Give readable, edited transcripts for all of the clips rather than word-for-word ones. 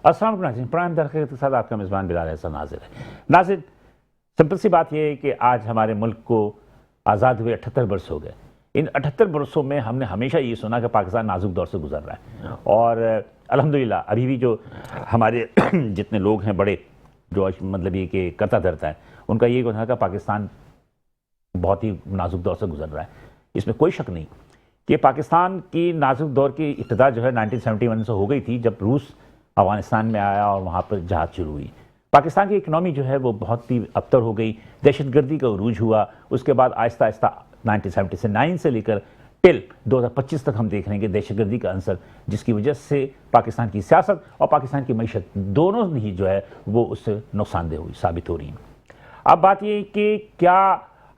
अस्सलाम वालेकुम प्राइम दरख़त के साथ आपका मेज़बान बिलाल एहसन नाज़िर है। नाज़िर, सिंपल सी बात यह है कि आज हमारे मुल्क को आज़ाद हुए 78 वर्ष हो गए। इन 78 वर्षों में हमने हमेशा ये सुना कि पाकिस्तान नाजुक दौर से गुजर रहा है, और अल्हम्दुलिल्लाह अभी भी जो हमारे जितने लोग हैं बड़े, जो मतलब ये कि करता धरता है, उनका ये कहना है कि पाकिस्तान बहुत ही नाजुक दौर से गुजर रहा है। इसमें कोई शक नहीं कि पाकिस्तान की नाजुक दौर की इब्तिदा जो है 1971 से हो गई थी, जब रूस अफगानिस्तान में आया और वहाँ पर जहाद शुरू हुई। पाकिस्तान की इकनॉमी जो है वो बहुत ही अबतर हो गई, दहशतगर्दी का उरूज हुआ। उसके बाद आहिस्ता आहिस्ता 1979 से लेकर टिल 2025 तक हम देख रहे हैं कि दहशतगर्दी का अंसर, जिसकी वजह से पाकिस्तान की सियासत और पाकिस्तान की मईशत दोनों ही जो है वो उससे नुकसानदेह हुई साबित हो रही हैं। अब बात ये कि क्या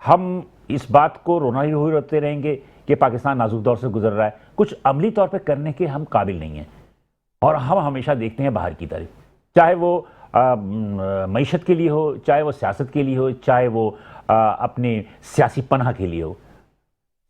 हम इस बात को रोना ही रोते रहेंगे कि पाकिस्तान नाजुक दौर से गुजर रहा है? कुछ अमली तौर पर करने के हम काबिल नहीं हैं, और हम हमेशा देखते हैं बाहर की तरफ, चाहे वो मईशत के लिए हो, चाहे वो सियासत के लिए हो, चाहे वो अपने सियासी पनाह के लिए हो।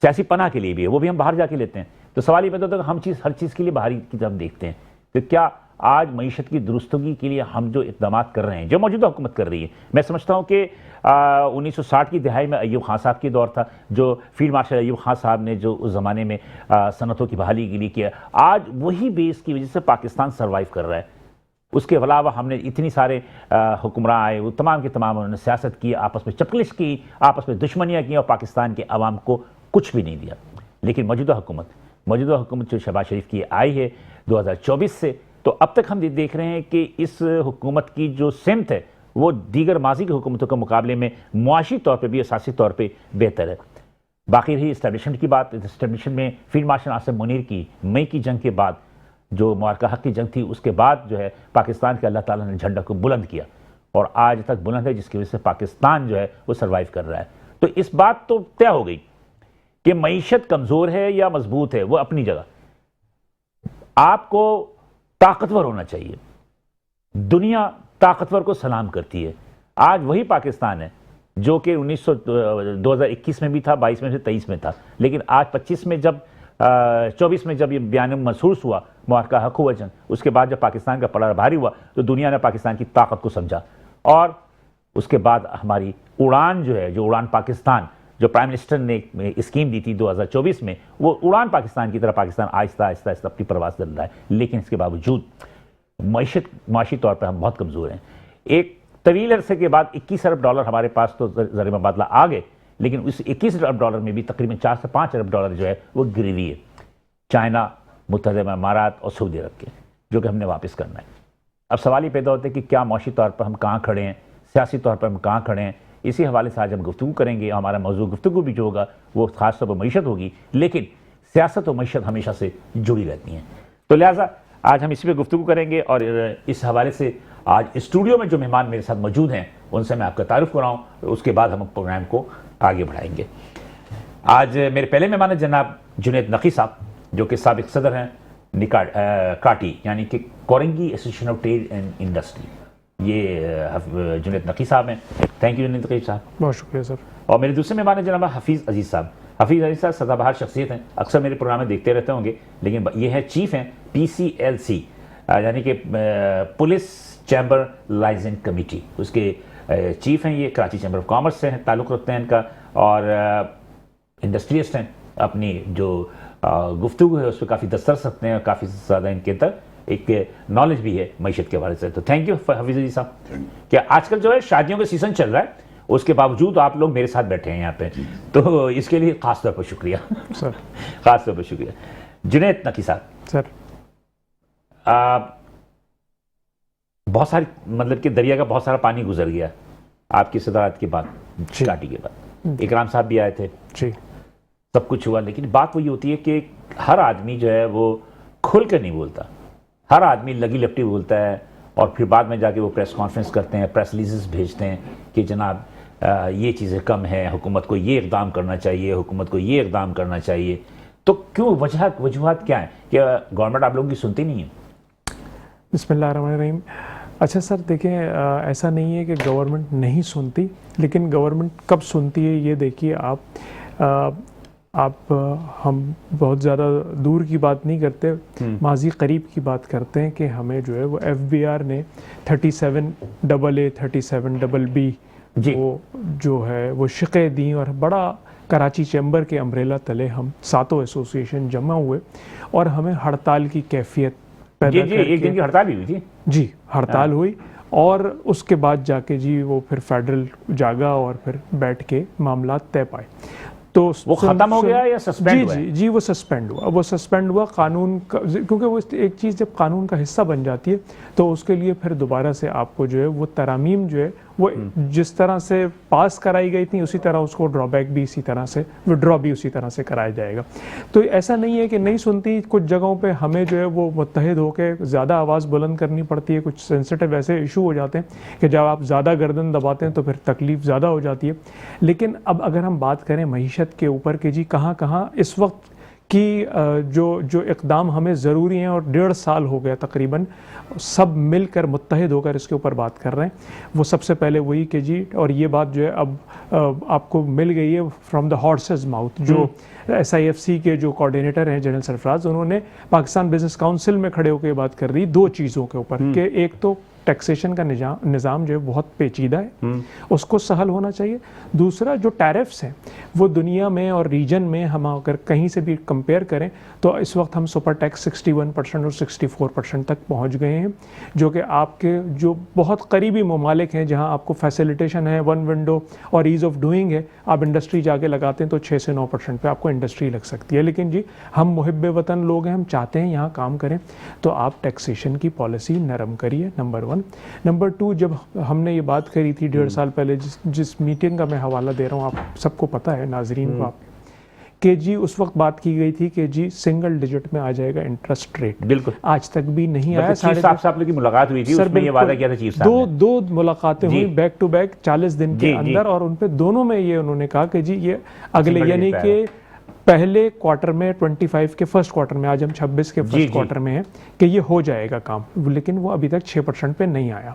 सियासी पनाह के लिए भी है, वो भी हम बाहर जाके लेते हैं। तो सवाल ये पैदा होता है कि हम हर चीज़ के लिए बाहर की तरफ देखते हैं। तो क्या आज मईशत की दुरुस्तगी के लिए हम जो इक़दाम कर रहे हैं, जो मौजूदा हुकूमत कर रही है, मैं समझता हूँ कि 1960 की दिहाई में अय्यूब खान साहब की दौर था, जो फील्ड मार्शल अय्यूब खान साहब ने जो उस ज़माने में सनतों की बहाली के लिए किया, आज वही बेस की वजह से पाकिस्तान सर्वाइव कर रहा है। उसके अलावा हमने इतनी सारे हुक्मरान आए, वो तमाम के तमाम उन्होंने सियासत की, आपस में चपलिश की, आपस में दुश्मनियाँ की, और पाकिस्तान के अवाम को कुछ भी नहीं दिया। लेकिन मौजूदा हुकूमत जो शहबाज शरीफ की आई है 2024 से, तो अब तक हम देख रहे हैं कि इस हुकूमत की जो सिमत है वो दीगर माजी की हुकूमतों के मुकाबले में मुआशी तौर पर भी, असासी तौर पर बेहतर है। बाकी रही इस्टेब्लिशमेंट की बात, इस्टेब्लिशमेंट में फील्ड मार्शल आसिम मुनीर की मई की जंग के बाद जो मुआरका हक की जंग थी, उसके बाद जो है पाकिस्तान के अल्लाह ताला ने झंडा को बुलंद किया, और आज तक बुलंद है, जिसकी वजह से पाकिस्तान जो है वो सर्वाइव कर रहा है। तो इस बात तो तय हो गई कि मईशत कमज़ोर है या मजबूत है, वो अपनी जगह। आपको ताकतवर होना चाहिए। दुनिया ताकतवर को सलाम करती है। आज वही पाकिस्तान है जो कि 2021 में भी था, 22 में से 23 में था, लेकिन आज 25 में जब 24 में जब ये बयान महसूस हुआ, मुआरका हक हुआ जंग, उसके बाद जब पाकिस्तान का पड़ा भारी हुआ, तो दुनिया ने पाकिस्तान की ताकत को समझा, और उसके बाद हमारी उड़ान जो है, जो उड़ान पाकिस्तान, जो प्राइम मिनिस्टर ने स्कीम दी थी 2024 में, वो उड़ान पाकिस्तान की तरह पाकिस्तान आहिस्ता आहिस्ता आहिस्ता अपनी प्रवास चल रहा है। लेकिन इसके बावजूद माशी तौर पर हम बहुत कमज़ोर हैं। एक तवील अरसे के बाद 21 अरब डॉलर हमारे पास तो ज़र मुबादला आ गए, लेकिन उस 21 अरब डॉलर में भी तकरीबन 4 से 5 अरब डॉलर जो है वो गिरवी है चाइना, मुत्तहदा इमारात और सऊदी अरब के, जो कि हमने वापस करना है। अब सवाल ये पैदा होता है कि क्या माशी तौर पर हम कहाँ खड़े हैं, सियासी तौर पर हम कहाँ खड़े हैं। इसी हवाले से आज हम गुफ्तगू करेंगे। हमारा मौजूद गुफ्तगू भी जो होगा वो खास तौर पर मईशत होगी, लेकिन सियासत और मईशत हमेशा से जुड़ी रहती हैं। तो लिहाजा आज हम इसी पर गुफ्तगू करेंगे, और इस हवाले से आज स्टूडियो में जो मेहमान मेरे साथ मौजूद हैं उनसे मैं आपका तारुफ कराऊँ, उसके बाद हम प्रोग्राम को आगे बढ़ाएंगे। आज मेरे पहले मेहमान हैं जनाब जुनैद नकी साहब, जो कि साबिक सदर हैं काटी, यानी कि Korangi association of trade and industry. ये जुनैद नकी साहब हैं। थैंक यू जुनैद नकी साहब। बहुत शुक्रिया सर। और मेरे दूसरे मेहमान हैं जनाब हफीज़ अजीज़ साहब। हफीज़ अजीज़ साहब सदाबहार शख्सियत हैं, अक्सर मेरे प्रोग्राम में देखते रहते होंगे, लेकिन ये है चीफ हैं PCLC, यानी कि पुलिस चैम्बर लाइसेंस कमेटी, उसके चीफ हैं। ये कराची चैम्बर ऑफ कॉमर्स से हैं, ताल्लुक़ रखते हैं इनका, और इंडस्ट्रियस्ट हैं। अपनी जो गुफ्तगू है उस पर काफ़ी दस्तरस रखते हैं, काफ़ी ज़्यादा इनके अंदर एक नॉलेज भी है मईशत के हवाले से। तो थैंक यू हफीज़ जी साहब। क्या आजकल जो है शादियों का सीज़न चल रहा है, उसके बावजूद आप लोग मेरे साथ बैठे हैं यहाँ पे, तो इसके लिए ख़ास तौर पर शुक्रिया सर। ख़ास तौर पर शुक्रिया। जुनैद नकी साहब सर, बहुत सारी मतलब कि दरिया का बहुत सारा पानी गुजर गया आपकी सदारत के बाद, काटी के बाद। इकराम साहब भी आए थे जी, सब कुछ हुआ, लेकिन बात वही होती है कि हर आदमी जो है वो खुल कर नहीं बोलता। हर आदमी लगी लपटी बोलता है, और फिर बाद में जाके वो प्रेस कॉन्फ्रेंस करते हैं, प्रेस रिलीजेस भेजते हैं कि जनाब ये चीज़ें कम है, हुकूमत को ये इक़दाम करना चाहिए, हुकूमत को ये इक़दाम करना चाहिए। तो क्यों, वजूहत क्या है? क्या गवर्नमेंट आप लोगों की सुनती नहीं है? बिस्मिल्लाहिर्रहमानिर्रहीम। अच्छा सर, देखिए ऐसा नहीं है कि गवर्नमेंट नहीं सुनती, लेकिन गवर्नमेंट कब सुनती है ये देखिए आप। आप हम बहुत ज़्यादा दूर की बात नहीं करते, माजी करीब की बात करते हैं कि हमें जो है वो FBI ने 37AA 37BB जी। वो जो है वो शिक़े दी और बड़ा कराची चैम्बर के अम्ब्रेला तले हम सातों एसोसिएशन जमा हुए और हमें हड़ताल की कैफियत पैदा जी, एक दिन की हड़ताल भी हुई थी। जी, हड़ताल हुई और उसके बाद जाके जी वो फिर फेडरल जागा और फिर बैठ के मामला तय पाए। तो वो खत्म हो गया या सस्पेंड हुआ? जी, वो सस्पेंड हुआ। वो सस्पेंड हुआ कानून का, क्योंकि वो एक चीज़ जब कानून का हिस्सा बन जाती है तो उसके लिए फिर दोबारा से आपको जो है वो तरामीम जो है वो जिस तरह से पास कराई गई थी उसी तरह उसको ड्रॉबैक भी इसी तरह से, विड्रॉ भी उसी तरह से कराया जाएगा। तो ऐसा नहीं है कि नहीं सुनती, कुछ जगहों पे हमें जो है वो मुत्तहिद होकर ज़्यादा आवाज़ बुलंद करनी पड़ती है। कुछ सेंसिटिव ऐसे इशू हो जाते हैं कि जब आप ज़्यादा गर्दन दबाते हैं तो फिर तकलीफ़ ज़्यादा हो जाती है। लेकिन अब अगर हम बात करें मईशत के ऊपर कि जी कहाँ इस वक्त कि जो इक़दाम हमें ज़रूरी हैं और 1.5 साल हो गया तकरीबन सब मिलकर मुत्तहिद होकर इसके ऊपर बात कर रहे हैं। वो सबसे पहले वही कि जी, और ये बात जो है अब आपको मिल गई है फ्रॉम द हॉर्सेस माउथ, जो SIFC के जो कोऑर्डिनेटर हैं जनरल सरफराज, उन्होंने पाकिस्तान बिजनेस काउंसिल में खड़े होकर बात कर रही 2 चीज़ों के ऊपर कि एक तो टैक्सेशन का निज़ाम जो है बहुत पेचीदा है, उसको सहल होना चाहिए। दूसरा जो टैरिफ्स हैं वो दुनिया में और रीजन में हम अगर कहीं से भी कंपेयर करें तो इस वक्त हम सुपर टैक्स 61% और 64% तक पहुंच गए हैं, जो कि आपके जो बहुत करीबी ममालिक हैं जहां आपको फैसिलिटेशन है, 1 विंडो और ईज़ ऑफ डूइंग है, आप इंडस्ट्री जाके लगाते हैं तो 6 से 9% पे आपको इंडस्ट्री लग सकती है। लेकिन जी हम मुहिब्बे वतन लोग हैं, हम चाहते हैं यहाँ काम करें, तो आप टैक्सेशन की पॉलिसी नरम करिए, नंबर 1। नंबर 2, जब हमने ये बात करी थी 1.5 साल पहले, जिस मीटिंग का मैं हवाला दे रहा हूँ, आप सबको पता है, नाजरीन को आप, कि जी उस वक्त बात की गई थी कि जी सिंगल डिजिट में आ जाएगा इंटरेस्ट रेट। बिल्कुल, आज तक भी नहीं आया। चीफ साहब की मुलाकात हुई थी, उसमें ये वादा किया था चीफ साहब ने। दो मुलाकातें हुई बैक टू बैक 40 दिन के अंदर, और उन पे दोनों में ये उन्होंने कहा कि जी ये अगले, यानी कि पहले क्वार्टर में 25 के फर्स्ट क्वार्टर में, आज हम 26 के फर्स्ट क्वार्टर में हैं, कि ये हो जाएगा काम। लेकिन वो अभी तक 6% पे नहीं आया।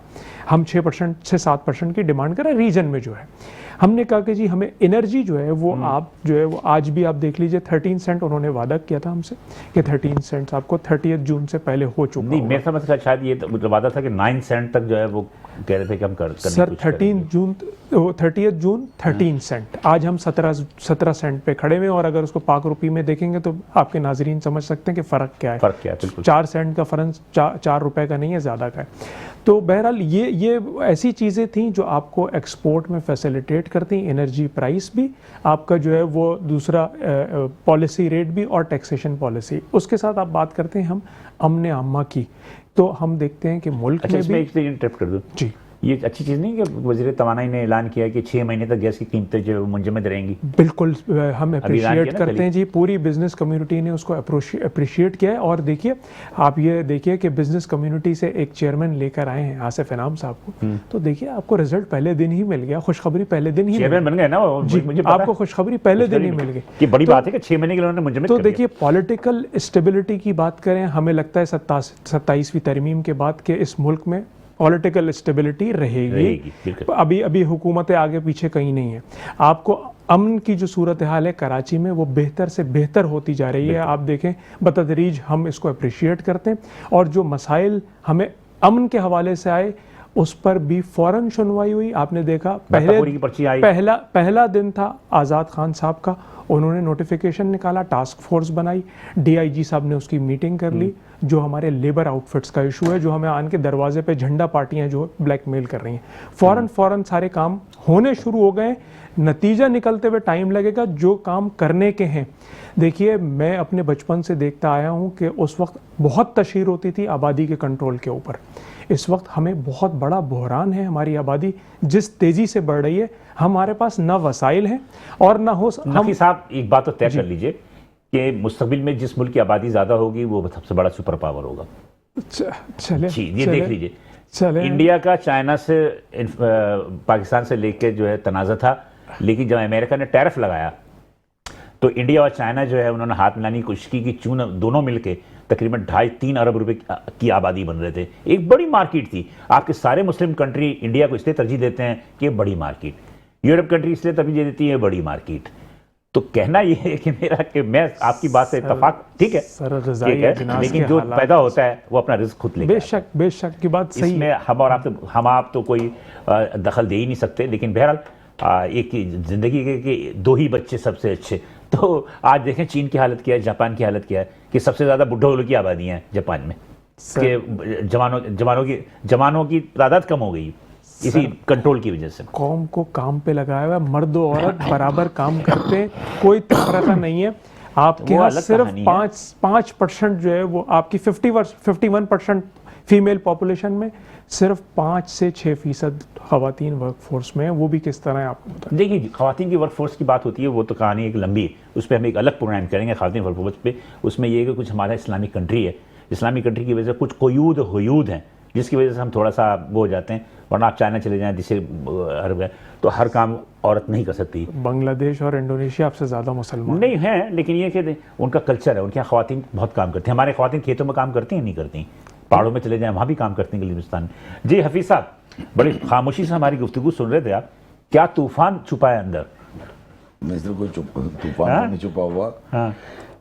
हम 6% से 7% की डिमांड कर रहे हैं रीजन में जो है। हमने कहा कि जी हमें एनर्जी जो है वो आप जो है वो आज भी आप देख लीजिए 13 सेंट उन्होंने वादा किया था हमसे कि 13 सेंट आपको 30 जून से पहले हो चुका। नहीं, मेरे समझ से शायद ये तो वादा था कि 9 सेंट तक जो है वो कह रहे थे कि हम कर सर 30 जून 13 सेंट, आज हम 17 सेंट पे खड़े हुए, और अगर उसको पाक रुपये में देखेंगे तो आपके नाजरीन समझ सकते हैं कि फ़र्क क्या है। फ़र्क क्या है, बिल्कुल 4 सेंट का फ़र्क 4 रुपए का नहीं है, ज़्यादा का है। तो बहरहाल ये ऐसी चीज़ें थी जो आपको एक्सपोर्ट में फैसिलिटेट करती, एनर्जी प्राइस भी आपका जो है वो दूसरा पॉलिसी रेट भी और टैक्सेशन पॉलिसी। उसके साथ आप बात करते हैं हम अमन आमा की, तो हम देखते हैं कि मुल्क में भी, एक इंटरप्ट कर दूं जी, ये अच्छी चीज़ नहीं कि वज़ीर तवानाई ने ऐलान किया कि 6 महीने तक गैस की कीमतें जो है वो मुंजमद रहेंगी। बिल्कुल, हम अप्रिशिएट करते हैं जी, पूरी बिजनेस कम्युनिटी ने उसको अप्रिशिएट किया है। और देखिए, आप ये देखिए कि बिजनेस कम्युनिटी से एक चेयरमैन लेकर आए हैं आसिफ इनाम साहब को, तो देखिए आपको रिजल्ट पहले दिन ही मिल गया, खुशखबरी पहले दिन ही चेयरमैन बन गए ना वो, मुझे आपको खुशखबरी पहले दिन ही मिल गई। ये बड़ी बात है कि 6 महीने के लिए मुंजमद कर दिया। तो देखिए पॉलिटिकल स्टेबिलिटी की बात करें, हमें लगता है 27वीं तरमीम के बाद के इस मुल्क में पॉलिटिकल स्टेबिलिटी रहेगी। अभी हुकूमतें आगे पीछे कहीं नहीं है। आपको अमन की जो सूरत हाल है कराची में वो बेहतर से बेहतर होती जा रही है। आप देखें बतदरीज, हम इसको अप्रिशिएट करते हैं, और जो मसाइल हमें अमन के हवाले से आए उस पर भी फ़ौरन सुनवाई हुई। आपने देखा पहला दिन था आज़ाद खान साहब का, उन्होंने नोटिफिकेशन निकाला, टास्क फोर्स बनाई, DIG साहब ने उसकी मीटिंग कर ली। जो हमारे लेबर आउटफिट्स का इशू है, जो हमें आन के दरवाजे पे झंडा पार्टियां जो ब्लैकमेल कर रही हैं, फ़ौरन सारे काम होने शुरू हो गए। नतीजा निकलते हुए टाइम लगेगा, जो काम करने के हैं। देखिए, मैं अपने बचपन से देखता आया हूं कि उस वक्त बहुत तशहीर होती थी आबादी के कंट्रोल के ऊपर। इस वक्त हमें बहुत बड़ा बहरान है, हमारी आबादी जिस तेज़ी से बढ़ रही है, हमारे पास ना वसाइल हैं और ना हो। नफ़ी साहब, एक बात तो तय कर लीजिए कि मुस्तकबिल में जिस मुल्क की आबादी ज़्यादा होगी वो सबसे बड़ा सुपर पावर होगा। चले ये देख लीजिए, इंडिया का चाइना से पाकिस्तान से लेके जो है तनाज़ा था, लेकिन जब अमेरिका ने टैरिफ लगाया तो इंडिया और चाइना जो है उन्होंने हाथ मिलाने की कोशिश की कि दोनों मिलके तकरीबन 2.5-3 अरब रुपए की आबादी बन रहे थे। एक बड़ी मार्केट थी। आपके सारे मुस्लिम कंट्री इंडिया को इसलिए तरजीह देते हैं कि बड़ी मार्केट, यूरोप कंट्री इसलिए तरजीह देती है बड़ी मार्केट, तो कहना ये है कि मेरा कि मैं आपकी बात से इत्तेफाक ठीक है, सर ग़िज़ाई ठीक है, अजनास लेकिन के जो हालात- पैदा होता है वो अपना रिस्क खुद लेकर आता है। बेशक की बात सही है। इसमें हम आप तो कोई दखल दे ही नहीं सकते, लेकिन बहरहाल एक जिंदगी के 2 ही बच्चे सबसे अच्छे। तो आज देखें चीन की हालत क्या है, जापान की हालत क्या है, कि सबसे ज्यादा बुढ़ों की आबादी है जापान में, कि जवानों की तादाद कम हो गई इसी कंट्रोल की वजह से। कौम को काम पे लगाया हुआ है, मर्द और औरत बराबर काम करते हैं, कोई तफरका नहीं है। आपके वो यहाँ अलग सिर्फ कहानी है। 5% जो है वो आपकी 51% फीमेल पॉपुलेशन में सिर्फ 5 से 6% खवातीन वर्कफोर्स में है। वो भी किस तरह है आपको बताएं। देखिए, खवातीन की वर्कफोर्स की बात होती है, वो तो कहानी एक लंबी है, उस पर हम एक अलग प्रोग्राम करेंगे खवातीन वर्कफोर्स पे। उसमें ये है कि कुछ हमारा इस्लामिक कंट्री है, इस्लामिक कंट्री की वजह से कुछ क़ुयूद हुयूद हैं, जिसकी वजह से हम थोड़ा सा वो हो जाते हैं। वरना आप चाइना चले जाएं, जिसे अरब है, तो हर काम औरत नहीं कर सकती। बांग्लादेश और इंडोनेशिया आपसे ज़्यादा मुसलमान नहीं हैं, लेकिन ये कि उनका कल्चर है, उनके यहाँ खवातीन बहुत काम करती हैं। हमारे खवातीन खेतों में काम करती हैं, नहीं करती, पहाड़ों में चले जाएं वहाँ भी काम करती हैं गिलगिस्तान में। जी हफीज़ साहब, बड़ी खामोशी से हमारी गुफ्तगू सुन रहे थे आप, क्या तूफान छुपा है अंदर? मैं सिर्फ कोई तूफान तो नहीं छुपा हुआ। हाँ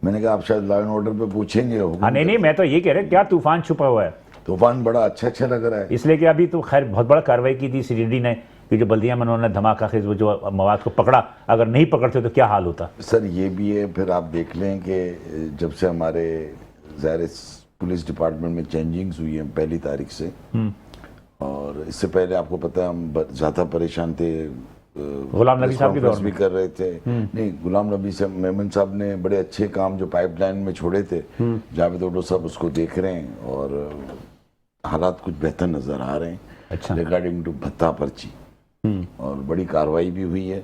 मैंने कहा आप शायद लॉ एंड ऑर्डर पे पूछेंगे। हाँ, नहीं, मैं तो ये कह रहा क्या तूफान छुपा हुआ है? तूफान बड़ा अच्छा लग रहा है, इसलिए कि अभी तो खैर बहुत बड़ा कार्रवाई की थी सीडीडी ने, कि जो बल्दिया में उन्होंने धमाका खेज वो जो मवाद को पकड़ा, अगर नहीं पकड़ते तो क्या हाल होता? सर ये भी है। फिर आप देख लें कि जब से हमारे ज़ाहिर पुलिस डिपार्टमेंट में चेंजिंग्स हुई हैं 1 तारीख से, और इससे पहले आपको पता है हम ज़्यादा परेशान थे। गुलाम नबी साहब के दौर भी में कर रहे थे। नहीं, गुलाम नबी साहब मेमन साहब ने बड़े अच्छे काम जो पाइपलाइन में छोड़े थे, जावेद ओडो साहब उसको देख रहे हैं और हालात कुछ बेहतर नजर आ रहे हैं। अच्छा। रिगार्डिंग टू भत्ता पर्ची, और बड़ी कार्रवाई भी हुई है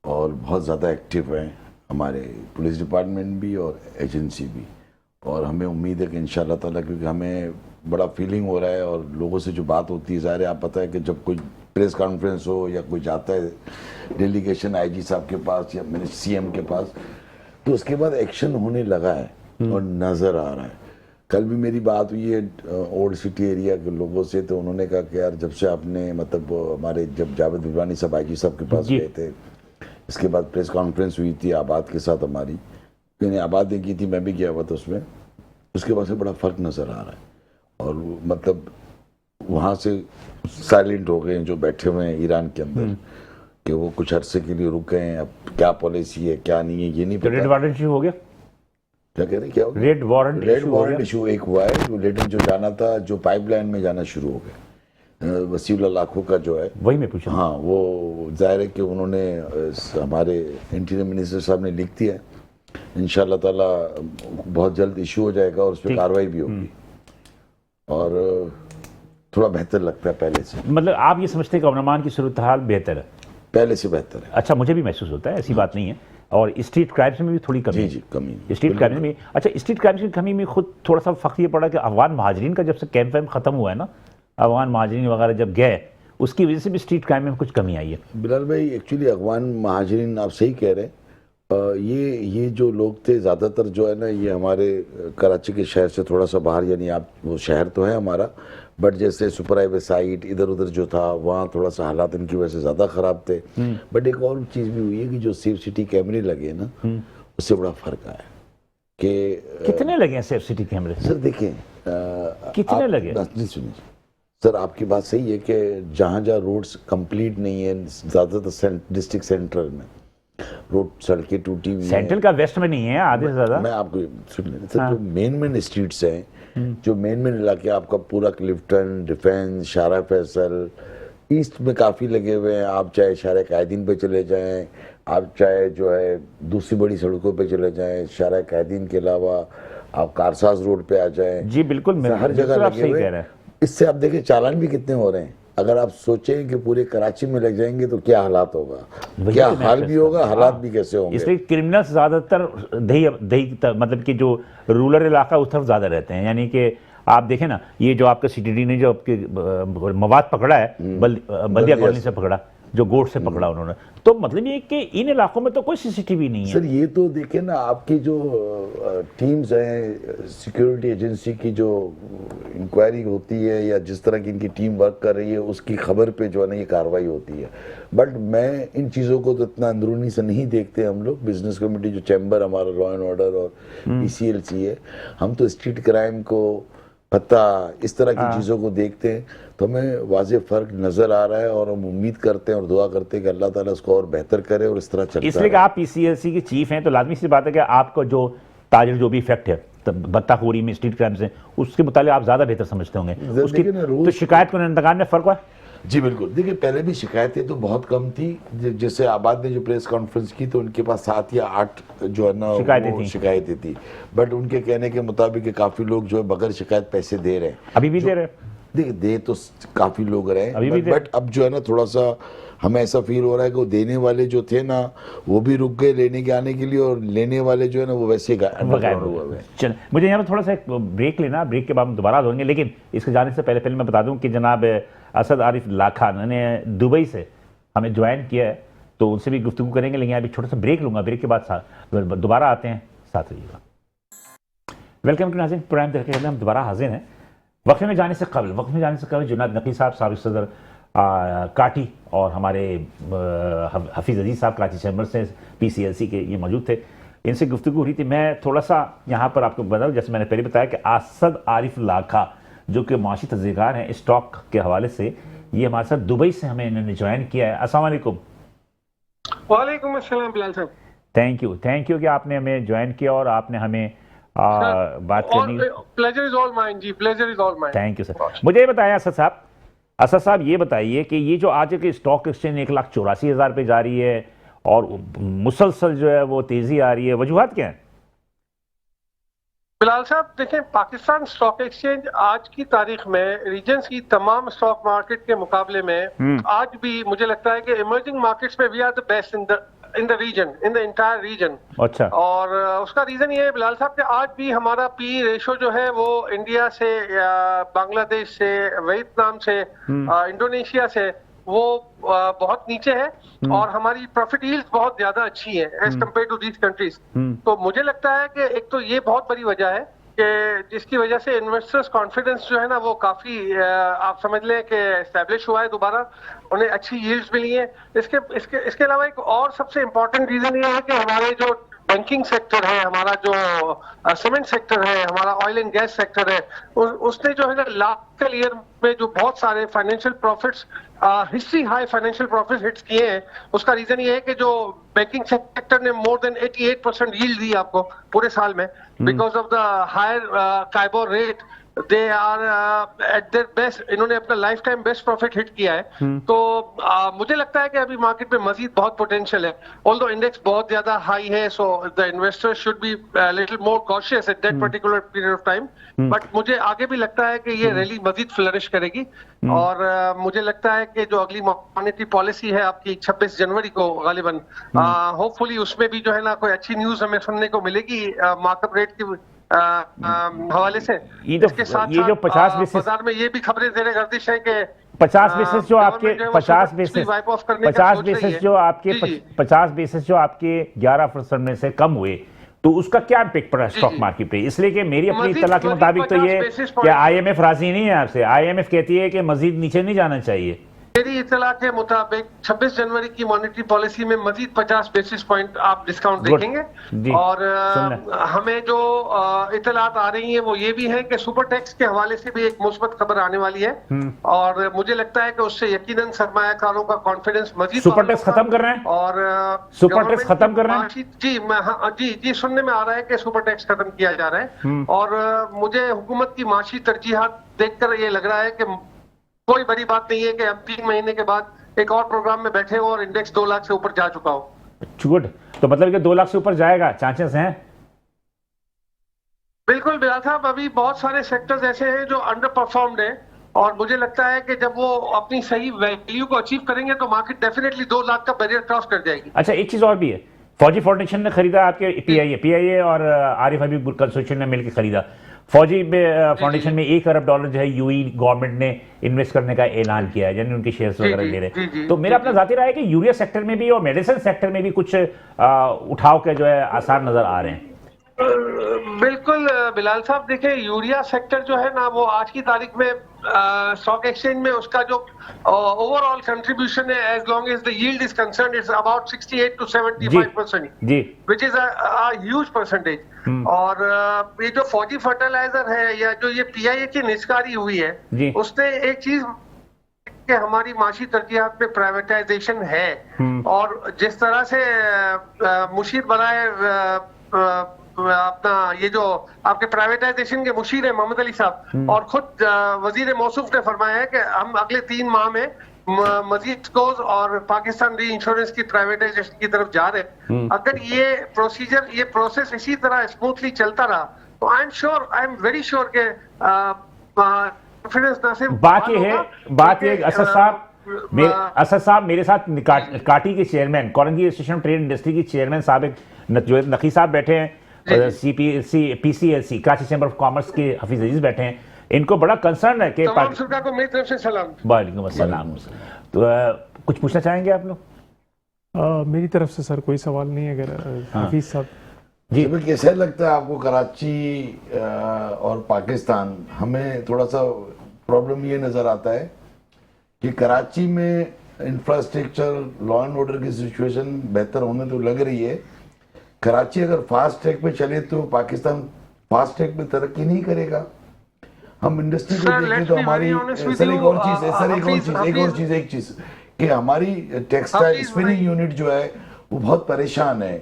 और बहुत ज़्यादा एक्टिव है हमारे पुलिस डिपार्टमेंट भी और एजेंसी भी। और हमें उम्मीद है कि इंशाल्लाह ताला, क्योंकि हमें बड़ा फीलिंग हो रहा है और लोगों से जो बात होती है, ज़ाहिर है आप पता है कि जब कोई प्रेस कॉन्फ्रेंस हो या कोई जाता है डेलीगेशन आईजी साहब के पास या मैंने सीएम के पास, तो उसके बाद एक्शन होने लगा है और नज़र आ रहा है। कल भी मेरी बात हुई है ओल्ड सिटी एरिया के लोगों से, तो उन्होंने कहा कि यार जब से आपने मतलब हमारे जब जावेद विवानी साहब आईजी साहब के पास गए थे, इसके बाद प्रेस कॉन्फ्रेंस हुई थी आबाद के साथ हमारी, मैंने आबाद ने की थी, मैं भी गया हुआ था उसमें, उसके बाद से बड़ा फ़र्क नज़र आ रहा है। और मतलब वहाँ से साइलेंट हो गए जो बैठे हुए हैं ईरान के अंदर, कि वो कुछ अरसे के लिए रुक गए हैं। अब क्या पॉलिसी है क्या नहीं है ये नहीं तो रेड पता। वारंट इशू हो गया? क्या कह रहे हैं, क्या हो गया? रेड वारंट इशू एक हुआ है, जो लेटर जो जाना था, जो पाइपलाइन में जाना शुरू हो गया, वसीउल्लाह लाखों का जो है, वही मैं पूछा। हाँ, वो जाहिर है कि उन्होंने हमारे इंटीरियर मिनिस्टर साहब ने लिख दिया है, इंशाल्लाह ताला बहुत जल्द इशू हो जाएगा और उस पर कार्रवाई भी होगी और थोड़ा बेहतर लगता है पहले से। मतलब आप ये समझते हैं कि अमन की सूरत हाल बेहतर है? पहले से बेहतर है। अच्छा, मुझे भी महसूस होता है, ऐसी बात नहीं है। और स्ट्रीट क्राइम्स में भी थोड़ी कमी जी है। जी, कमी स्ट्रीट क्राइम्स में, अच्छा, स्ट्रीट क्राइम्स की कमी में खुद थोड़ा सा फख्र ये पड़ा कि अफगान महाजरीन का जब से कैंप वैम्प खत्म हुआ है ना, अफगान महाजरीन वगैरह जब गए, उसकी वजह से भी स्ट्रीट क्राइम में कुछ कमी आई है। बिलाल भाई, एक्चुअली अफगान महाजरीन आप सही कह रहे हैं। ये जो लोग थे ज़्यादातर जो है ना, ये हमारे कराची के शहर से थोड़ा सा बाहर, यानी आप वो शहर तो है हमारा, बट जैसे सुपर हाईवे साइड इधर उधर जो था, वहाँ थोड़ा सा हालात इनकी वजह से ज़्यादा ख़राब थे। बट एक और चीज़ भी हुई है कि जो सेफ सिटी कैमरे लगे ना, उससे बड़ा फ़र्क आया कि कितने लगे हैं सेफ सिटी कैमरे? सर देखें, कितने लगे? नहीं सुनिए सर, आपकी बात सही है कि जहाँ जहाँ रोड्स कंप्लीट नहीं है, ज़्यादातर डिस्ट्रिक्ट सेंटर में रोड सड़कें टूटी हुई हैं। सेंट्रल का वेस्ट में नहीं है आधे से ज़्यादा। मैं आपको सुन लें सर, जो मेन स्ट्रीट्स हैं, जो मेन इलाके, आपका पूरा क्लिफ्टन, डिफेंस, शारा फैसल, ईस्ट में काफ़ी लगे हुए हैं। आप चाहे शारा कायदीन पे चले जाएं, आप चाहे जो है दूसरी बड़ी सड़कों पे चले जाएं, शारा कायदीन के अलावा आप कारसाज रोड पे आ जाएं। जी बिल्कुल, हर जगह आप लगे सही हुए कह हैं। रहे हैं। इससे आप देखिए चालान भी कितने हो रहे हैं। अगर आप सोचें कि पूरे कराची में लग जाएंगे तो क्या हालात होगा, क्या तो मैं हाल भी होगा, हालात भी कैसे होंगे। इसलिए क्रिमिनल्स ज़्यादातर मतलब कि जो रूरल इलाका उस तरफ ज़्यादा रहते हैं। यानी कि आप देखें ना, ये जो आपका सीटीडी ने जो आपके मवाद पकड़ा है बल्दिया कॉलोनी से पकड़ा, जो गोट से पकड़ा उन्होंने। तो मतलब ये कि इन इलाकों में तो कोई सीसीटीवी नहीं है। सर ये तो देखिए ना, आपकी जो टीम्स हैं सिक्योरिटी एजेंसी की, जो इंक्वायरी होती है या जिस तरह की इनकी टीम वर्क कर रही है, उसकी खबर पे जो है ना ये कार्रवाई होती है। बट मैं इन चीज़ों को तो इतना अंदरूनी से नहीं देखते हम लोग। बिजनेस कमेटी जो चैम्बर हमारा लॉ एंड ऑर्डर और PCLC है, हम तो स्ट्रीट क्राइम को, पता, इस तरह की चीज़ों को देखते हैं। तो हमें वाज़ेह फ़र्क नज़र आ रहा है और हम उम्मीद करते हैं और दुआ करते हैं कि अल्लाह ताला इसको और बेहतर करे और इस तरह चलता इसलिए कि आप PCLC के चीफ हैं तो लाजमी सी बात है कि आपको जो ताजर जो भी इफेक्ट है बत्ताखोरी में, स्ट्रीट क्राइम से, उसके मुताबिक आप ज़्यादा बेहतर समझते होंगे। उसकी तो शिकायत को इंतकाम में फ़र्क हुआ? जी बिल्कुल। देखिए पहले भी शिकायतें तो बहुत कम थी। जैसे आबाद ने जो प्रेस कॉन्फ्रेंस की तो उनके पास 7 या 8 जो है ना शिकायतें थी। बट उनके कहने के मुताबिक काफ़ी लोग जो है बगैर शिकायत पैसे दे रहे हैं। अभी भी दे रहे हैं? देखिए दे तो काफ़ी लोग रहे हैं, बट अब जो है ना थोड़ा सा हमें ऐसा फील हो रहा है कि वो देने वाले जो थे ना वो भी रुक गए लेने के आने के लिए, और लेने वाले जो है ना वो वैसे गायब हुए हैं। चल, मुझे यहाँ पर थोड़ा सा एक ब्रेक लेना, ब्रेक के बाद हम दोबारा होंगे, लेकिन इसके जाने से पहले मैं बता दूं कि जनाब असद आरिफ लाखा ने दुबई से हमें ज्वाइन किया है, तो उनसे भी गुफ्तगू करेंगे। लेकिन अभी छोटा सा ब्रेक लूँगा, ब्रेक के बाद दोबारा आते हैं, साथ रहिएगा। वेलकम टू नाज़रीन, प्रोग्राम देखते हैं, हम दोबारा हाजिर हैं। वक्फे में जाने से कबल जुनाद नकी साहब, साबिक़ सदर काटी, और हमारे हफीज़ अजीज़ साहब कराची चैम्बर से PCLC के, ये मौजूद थे। इनसे गुफ्तगू हो रही थी। मैं थोड़ा सा यहाँ पर आपको बता दूँ, जैसे मैंने पहले बताया कि असद आरिफ लाखा जो कि माशी तज़ीकार हैं स्टॉक के हवाले से, ये हमारे साथ दुबई से हमें इन्होंने ज्वाइन किया है। अस्सलाम वालेकुम। वालेकुम अस्सलाम बिलाल साहब। थैंक यू कि आपने हमें ज्वाइन किया और आपने हमें बात करनी। प्लेजर इज ऑल माइन जी, pleasure is all mine. Thank you sir. मुझे ये बताया असद साहब ये बताइए कि ये जो आज के स्टॉक एक्सचेंज 1,84,000 पे जा रही है और मुसलसल जो है वो तेजी आ रही है, वजूहात क्या है? बिलाल साहब देखें, पाकिस्तान स्टॉक एक्सचेंज आज की तारीख में रीजन्स की तमाम स्टॉक मार्केट के मुकाबले में आज भी मुझे लगता है कि इमर्जिंग मार्केट्स में we are the best in the region, in the entire region. अच्छा। और उसका रीजन ये है बिलाल साहब कि आज भी हमारा PE रेशो जो है वो इंडिया से, बांग्लादेश से, वियतनाम से, इंडोनेशिया से वो बहुत नीचे है, और हमारी प्रॉफिट यील्ड बहुत ज्यादा अच्छी है as compare to these countries. तो मुझे लगता है कि एक तो ये बहुत बड़ी वजह है कि जिसकी वजह से इन्वेस्टर्स कॉन्फिडेंस जो है ना वो काफी आप समझ लें कि एस्टेब्लिश हुआ है दोबारा, उन्हें अच्छी यील्ड्स मिली है। इसके अलावा एक और सबसे इम्पोर्टेंट रीजन ये है कि हमारे जो बैंकिंग सेक्टर है, हमारा जो सीमेंट सेक्टर है, हमारा ऑयल एंड गैस सेक्टर है, उसने जो है ना लास्ट ईयर में जो बहुत सारे financial profits, history high financial profit hits किए हैं, उसका रीजन ये है कि जो बैंकिंग सेक्टर ने मोर देन 88% यील्ड दी आपको पूरे साल में, because of the higher KIBOR rate. They are at their best, इन्होंने अपना life time best profit hit किया है। तो मुझे लगता है कि अभी मार्केट में मजीद बहुत पोटेंशियल है, ऑल्दो इंडेक्स बहुत ज्यादा हाई है, so the investors should be little more cautious at that particular period of time. But मुझे आगे भी लगता है कि ये रैली मजीद फ्लरिश करेगी, और मुझे लगता है कि जो अगली मॉनेटरी पॉलिसी है आपकी 26 जनवरी को गालिबन, होपफुली उसमें भी जो है ना कोई अच्छी न्यूज हमें सुनने को मिलेगी मार्कअप रेट की हवाले से। इसके साथ ये जो 50 बेसिस बाजार में ये भी खबरें ज़ेरे गर्दिश है कि 50 बेसिस जो आपके 50 बेसिस जो आपके 50 बेसिस जो आपके 11% में से कम हुए, तो उसका क्या इम्पैक्ट पड़ा स्टॉक मार्केट पे? इसलिए कि मेरी अपनी इत्तला के मुताबिक तो ये कि IMF राजी नहीं है आपसे। IMF कहती है कि मजीद नीचे नहीं जाना चाहिए। मेरी इत्तला के मुताबिक 26 जनवरी की मॉनेटरी पॉलिसी में मजीद 50 बेसिस पॉइंट आप डिस्काउंट देखेंगे। और हमें जो इत्तलात आ रही हैं वो ये भी है कि सुपर टैक्स के हवाले से भी एक मुस्बत खबर आने वाली है, और मुझे लगता है कि उससे यकीनन सरमायाकारों का कॉन्फिडेंस मजीद। सुपर टैक्स खत्म कर रहे हैं और सुपर टैक्स खत्म कर रहे हैं? जी सुनने में आ रहा है कि सुपर टैक्स खत्म किया जा रहा है, और मुझे हुकूमत की माशी तरजीहात देखकर ये लग रहा है कि कोई बड़ी बात नहीं है कि हम 3 महीने के बाद एक और प्रोग्राम में बैठे हो और इंडेक्स 2 लाख से ऊपर जा चुका हो। गुड। तो मतलब कि 2 लाख से ऊपर जाएगा, चांसेस हैं? बिल्कुल बिलाल साहब, अभी बहुत सारे सेक्टर्स ऐसे हैं जो अंडर परफॉर्म्ड हैं, और मुझे लगता है कि जब वो अपनी सही वैल्यू को अचीव करेंगे तो मार्केट डेफिनेटली 2 लाख का बैरियर क्रॉस कर जाएगी। अच्छा, एक चीज और भी है, फौजी फाउंडेशन ने खरीदा आपके PIA और आरिफ हबीब कंसोर्शियम ने मिलकर खरीदा। फौजी फाउंडेशन में $1 अरब जो है यूएई गवर्नमेंट ने इन्वेस्ट करने का ऐलान किया है, यानी उनके शेयर्स वगैरह ले रहे हैं। तो मेरा अपना जाती राय है कि यूरिया सेक्टर में भी और मेडिसिन सेक्टर में भी कुछ उठाव के जो है आसार नजर आ रहे हैं। बिल्कुल बिलाल साहब, देखिए यूरिया सेक्टर जो है ना, वो आज की तारीख में स्टॉक एक्सचेंज में उसका जो ओवरऑल कंट्रीब्यूशन है, as long as the yield is concerned, it's about 68 to 75%, जी, which is a huge percentage. और ये जो फौजी फर्टिलाइजर है या जो ये पीआईए की निष्कारी हुई जी। है, उसने एक चीज कि हमारी माशी तरक्कियात में प्राइवेटाइजेशन है, और जिस तरह से मुशीर बनाए अपना ये जो आपके प्राइवेटाइजेशन के मुशीर है मोहम्मद अली साहब, और खुद वजीर मौसूफ ने फरमाया है कि हम अगले 3 माह में मजीद स्कोर्स और पाकिस्तान री इंश्योरेंस की प्राइवेटाइजेशन की तरफ जा रहे हैं। अगर ये प्रोसीजर, ये प्रोसेस इसी तरह स्मूथली चलता रहा तो आई एम वेरी श्योर के कॉन्फिडेंस ना सिर्फ बात ये असद साहब मेरे साथ काटी के chairman, colony association trade industry की चेयरमैन साहब नकी साहब बैठे हैं, पीसीएलसी कराची चैम्बर ऑफ कॉमर्स के हफीज अजीज बैठे हैं। इनको बड़ा कंसर्न है कि तमाम शुरा को मेरी तरफ से सलाम। वालेकुम अस्सलाम। तो कुछ पूछना चाहेंगे आप लोग? मेरी तरफ से सर कोई सवाल नहीं है। अगर हाफिज साहब जी, कैसा लगता है आपको कराची और पाकिस्तान, हमें थोड़ा सा प्रॉब्लम ये नजर आता है कि कराची में इंफ्रास्ट्रक्चर, लॉ एंड ऑर्डर की सिचुएशन बेहतर होने तो लग रही है। कराची अगर फास्ट ट्रैक पे चले तो पाकिस्तान फास्ट ट्रैक पे तरक्की नहीं करेगा। हम इंडस्ट्री को देखें तो हमारी एक चीज कि हमारी टेक्सटाइल स्पिनिंग यूनिट जो है वो बहुत परेशान है।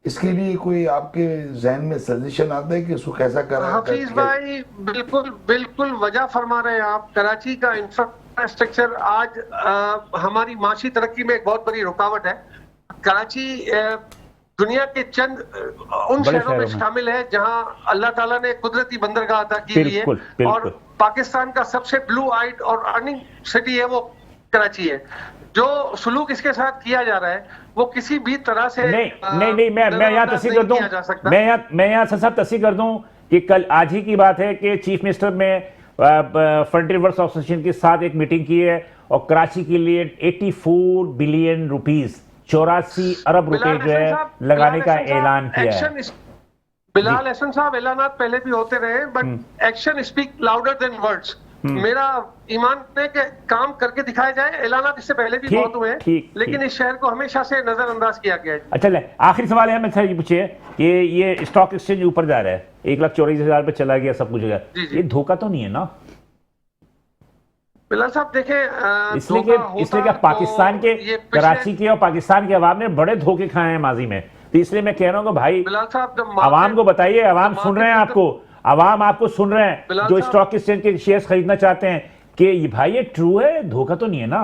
इसके लिए कोई आपके जहन में सजेशन आता है कि इसको कैसा करा? हफीज भाई बिल्कुल वजह फरमा रहे हैं आप। कराची का इंफ्रास्ट्रक्चर आज हमारी माशी तरक्की में एक बहुत बड़ी रुकावट है। कराची दुनिया के चंद उन शहरों में शामिल है जहां अल्लाह ताला ने कुदरती बंदरगाह अता की हुई है, और पाकिस्तान का सबसे ब्लू आइड और अर्निंग सिटी है वो कराची है। जो सलूक इसके साथ किया जा रहा है वो किसी भी तरह से नहीं मैं यहाँ तस्दीक कर दूं, मैं यहाँ सब तस्दीक कर दूं कि कल आज ही की बात है कि चीफ मिनिस्टर में फ्रंटियर वर्क्स एसोसिएशन के साथ एक मीटिंग की है और कराची के लिए 84 बिलियन रुपीस, 84 अरब रुपए जो है लगाने का ऐलान किया है। बिलाल हसन साहब, ऐलानात पहले भी होते रहे, but action speak louder than words. मेरा ईमान है कि काम करके दिखाया जाए। ऐलानात इससे पहले भी बहुत हुए हैं, लेकिन इस शहर को हमेशा से नजरअंदाज किया गया है। अच्छा, आखिरी सवाल है, मैं ये पूछिए कि ये स्टॉक एक्सचेंज ऊपर जा रहा है, 1,84,000 पे चला गया, सब कुछ हो गया, ये धोखा तो नहीं है ना? बिलाल साहब देखें, इसलिए क्या पाकिस्तान के, कराची के और पाकिस्तान के अवाम ने बड़े धोखे खाए हैं माजी में, तो इसलिए मैं कह रहा हूँ कि भाई अवाम को बताइए, अवाम सुन रहे हैं आपको, अवाम आपको सुन रहे हैं जो स्टॉक एक्सचेंज के शेयर्स खरीदना चाहते हैं, कि भाई ये ट्रू है, धोखा तो नहीं है ना?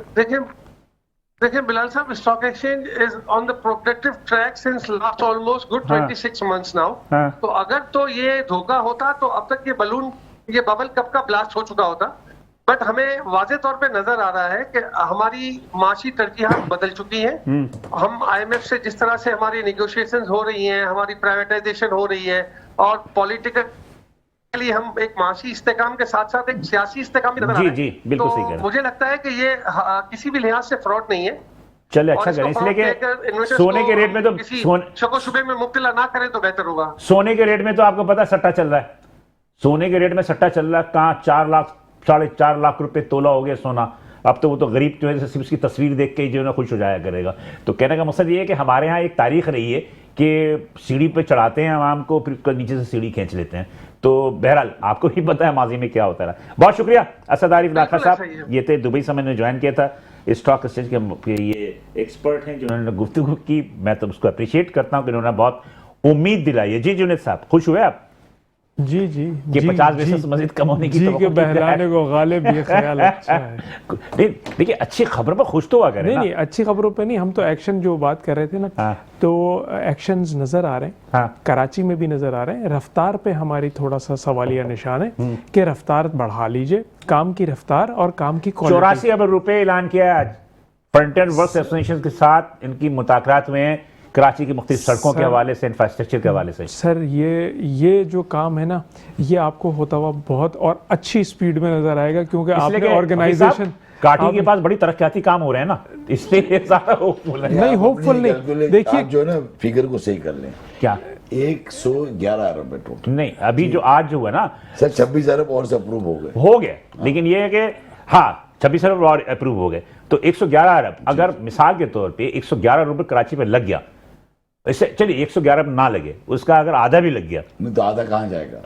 देखिए बिलाल साहब, stock exchange is on the progressive track since last almost good 26 months now. तो अगर तो ये धोखा होता तो अब तक ये बलून, ये बबल कब का ब्लास्ट हो चुका होता। बट हमें वाज़े तौर पे नजर आ रहा है कि हमारी माशी तरजीहात बदल चुकी हैं। हम IMF से जिस तरह से हमारी नेगोशिएशंस हो रही हैं, हमारी प्राइवेटाइजेशन हो रही है, और पॉलिटिकली हम एक माशी इस्तेकाम के साथ साथ एक सियासी इस्तेकाम भी नजर आ रहा है। बिल्कुल सही कह रहे हैं। मुझे लगता है कि ये किसी भी लिहाज से फ्रॉड नहीं है। चले, अच्छा करें, इसलिए कि सोने के रेट में तो शको शुबे में मुब्तला ना करें तो बेहतर होगा। सोने के रेट में तो आपको पता सट्टा चल रहा है, सोने के रेट में सट्टा चल रहा है। कहाँ 4 लाख 4.5 लाख रुपए तोला हो गया सोना। अब तो वो तो गरीब जो है सिर्फ उसकी तस्वीर देख के ही जो है खुश हो जाया करेगा। तो कहने का मकसद ये है कि हमारे यहाँ एक तारीख रही है कि सीढ़ी पे चढ़ाते हैं आवाम को, फिर नीचे से सीढ़ी खींच लेते हैं। तो बहरहाल आपको ही पता है माजी में क्या होता है। बहुत शुक्रिया असद आरिफ लाखा साहब, ये थे दुबई से मैंने ज्वाइन किया था, स्टॉक एक्सचेंज के ये एक्सपर्ट हैं जिन्होंने गुफ्तगू की। मैं तो उसको अप्रिशिएट करता हूँ कि उन्होंने बहुत उम्मीद दिलाई है। जी जुनैद साहब, खुश हुए आप? जी जी कि 50 बेसिस मजीद कम होने की तो बहलाने को गालिब ये ख्याल अच्छा है। देखिए अच्छी खबर पर खुश तो हुआ करें। नहीं अच्छी खबरों पे नहीं, हम तो एक्शन जो बात कर रहे थे ना, तो एक्शंस नजर आ रहे हैं। कराची में भी नजर आ रहे हैं। रफ्तार पे हमारी थोड़ा सा सवालिया निशान है कि रफ्तार बढ़ा लीजिए, काम की रफ्तार और काम की क्वालिटी। 84 अरब रुपए ऐलान किया है आज फ्रंटियर वर्क्स एसोसिएशन के साथ, इनकी मुताकरात में कराची की मुख्तलिफ सड़कों के सर- हवाले से, इंफ्रास्ट्रक्चर के हवाले से? सर ये जो काम है ना, ये आपको होता हुआ बहुत और अच्छी स्पीड में नजर आएगा, क्योंकि इसलिए आपने कि ऑर्गेनाइजेशन काटी के पास बड़ी तरक्याती काम हो रहे हैं ना, इसलिए सारा होपफुल है। नहीं, आप hopeful अपनी नहीं। calculate- देखिए- आप जो है ना फिगर को सही कर लें, क्या 111 अरब है टोटल। नहीं, अभी जो आज जो हुआ ना सर 26 अरब और से अप्रूव हो गए। हो गए, लेकिन ये है कि हाँ 26 अरब और अप्रूव हो गए, तो 111 अरब अगर मिसाल के तौर पे 111 रुपए कराची पे लग गया, इससे चलिए 111 ना लगे, उसका अगर आधा भी लग गया, नहीं तो आधा कहाँ जाएगा?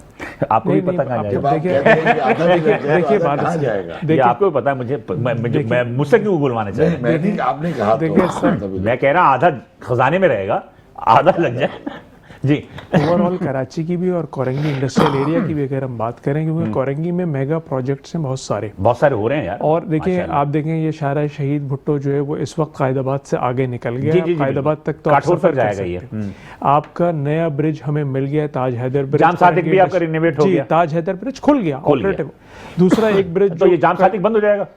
आपको भी नहीं, पता नहीं, कहाँ आप जाएगा? जब आप देखिए- कहते हैं कि आधा भी लग जाए तो देखिए आधा बात कहाँ है। जाएगा? ये देखिए- आपको भी पता है, मैं मुझसे क्यों बुलवाने चाह रहे हैं? मैं नहीं, आपने कहा तो देखिए सर, आधा भी लग- मैं कह रहा आधा खजाने में रहेगा, आधा लग जाए। जी ओवरऑल कराची की भी और कोरंगी इंडस्ट्रियल एरिया की भी अगर हम बात करें, क्योंकि कोरंगी में मेगा प्रोजेक्ट्स हैं बहुत सारे, बहुत सारे हो रहे हैं यार। और देखिए माशाल्लाह। आप देखें ये शाहरा शहीद भुट्टो जो है वो इस वक्त कायदाबाद से आगे निकल गया जी, है। जी, जी, कायदाबाद बिल्कुल। तक तो आप काठौर सफर तक कर जाएगा ये। सकते हैं। आपका नया ब्रिज हमें मिल गया है, ताज हैदर ब्रिज। जाम सादिक भी कोरंगी आपका इंडस्ट्री- renovate हो जी, गया। ताज हैदर ब्रिज खुल गया, खुल गया। ऑपरेटिव। दूसरा एक ब्रिज तो ये जाम सादिक बंद हो जाएगा?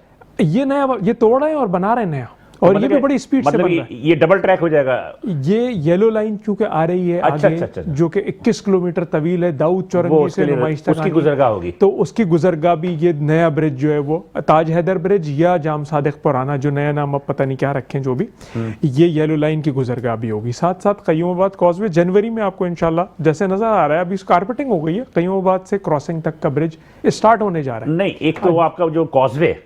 ये नया, ये तोड़ रहे हैं और बना रहे हैं नया, और ये मतलब भी बड़ी स्पीड से मतलब बन रहा है। ये डबल ट्रैक हो जाएगा? ये येलो लाइन क्योंकि आ रही है अच्छा, आगे, अच्छा, अच्छा। जो कि 21 किलोमीटर तवील है, दाऊद वो चौरंगी उसके से लिए नुमाइश तक उसकी आनी है। गुजरगाह होगी। तो उसकी गुजरगाह भी ये नया ब्रिज जो है वो ताज हैदर ब्रिज या जाम सादिक पुराना, जो नया नाम अब पता नहीं क्या रखें, जो भी, ये येलो लाइन की गुजरगाह भी होगी। साथ साथ कयूमाबाद कॉजवे जनवरी में आपको इंशाल्लाह जैसे नजर आ रहा है, अभी कारपेटिंग हो गई है, कयूमाबाद से क्रॉसिंग तक का ब्रिज स्टार्ट होने जा रहा है। नहीं, एक तो वो आपका जो कॉजवे,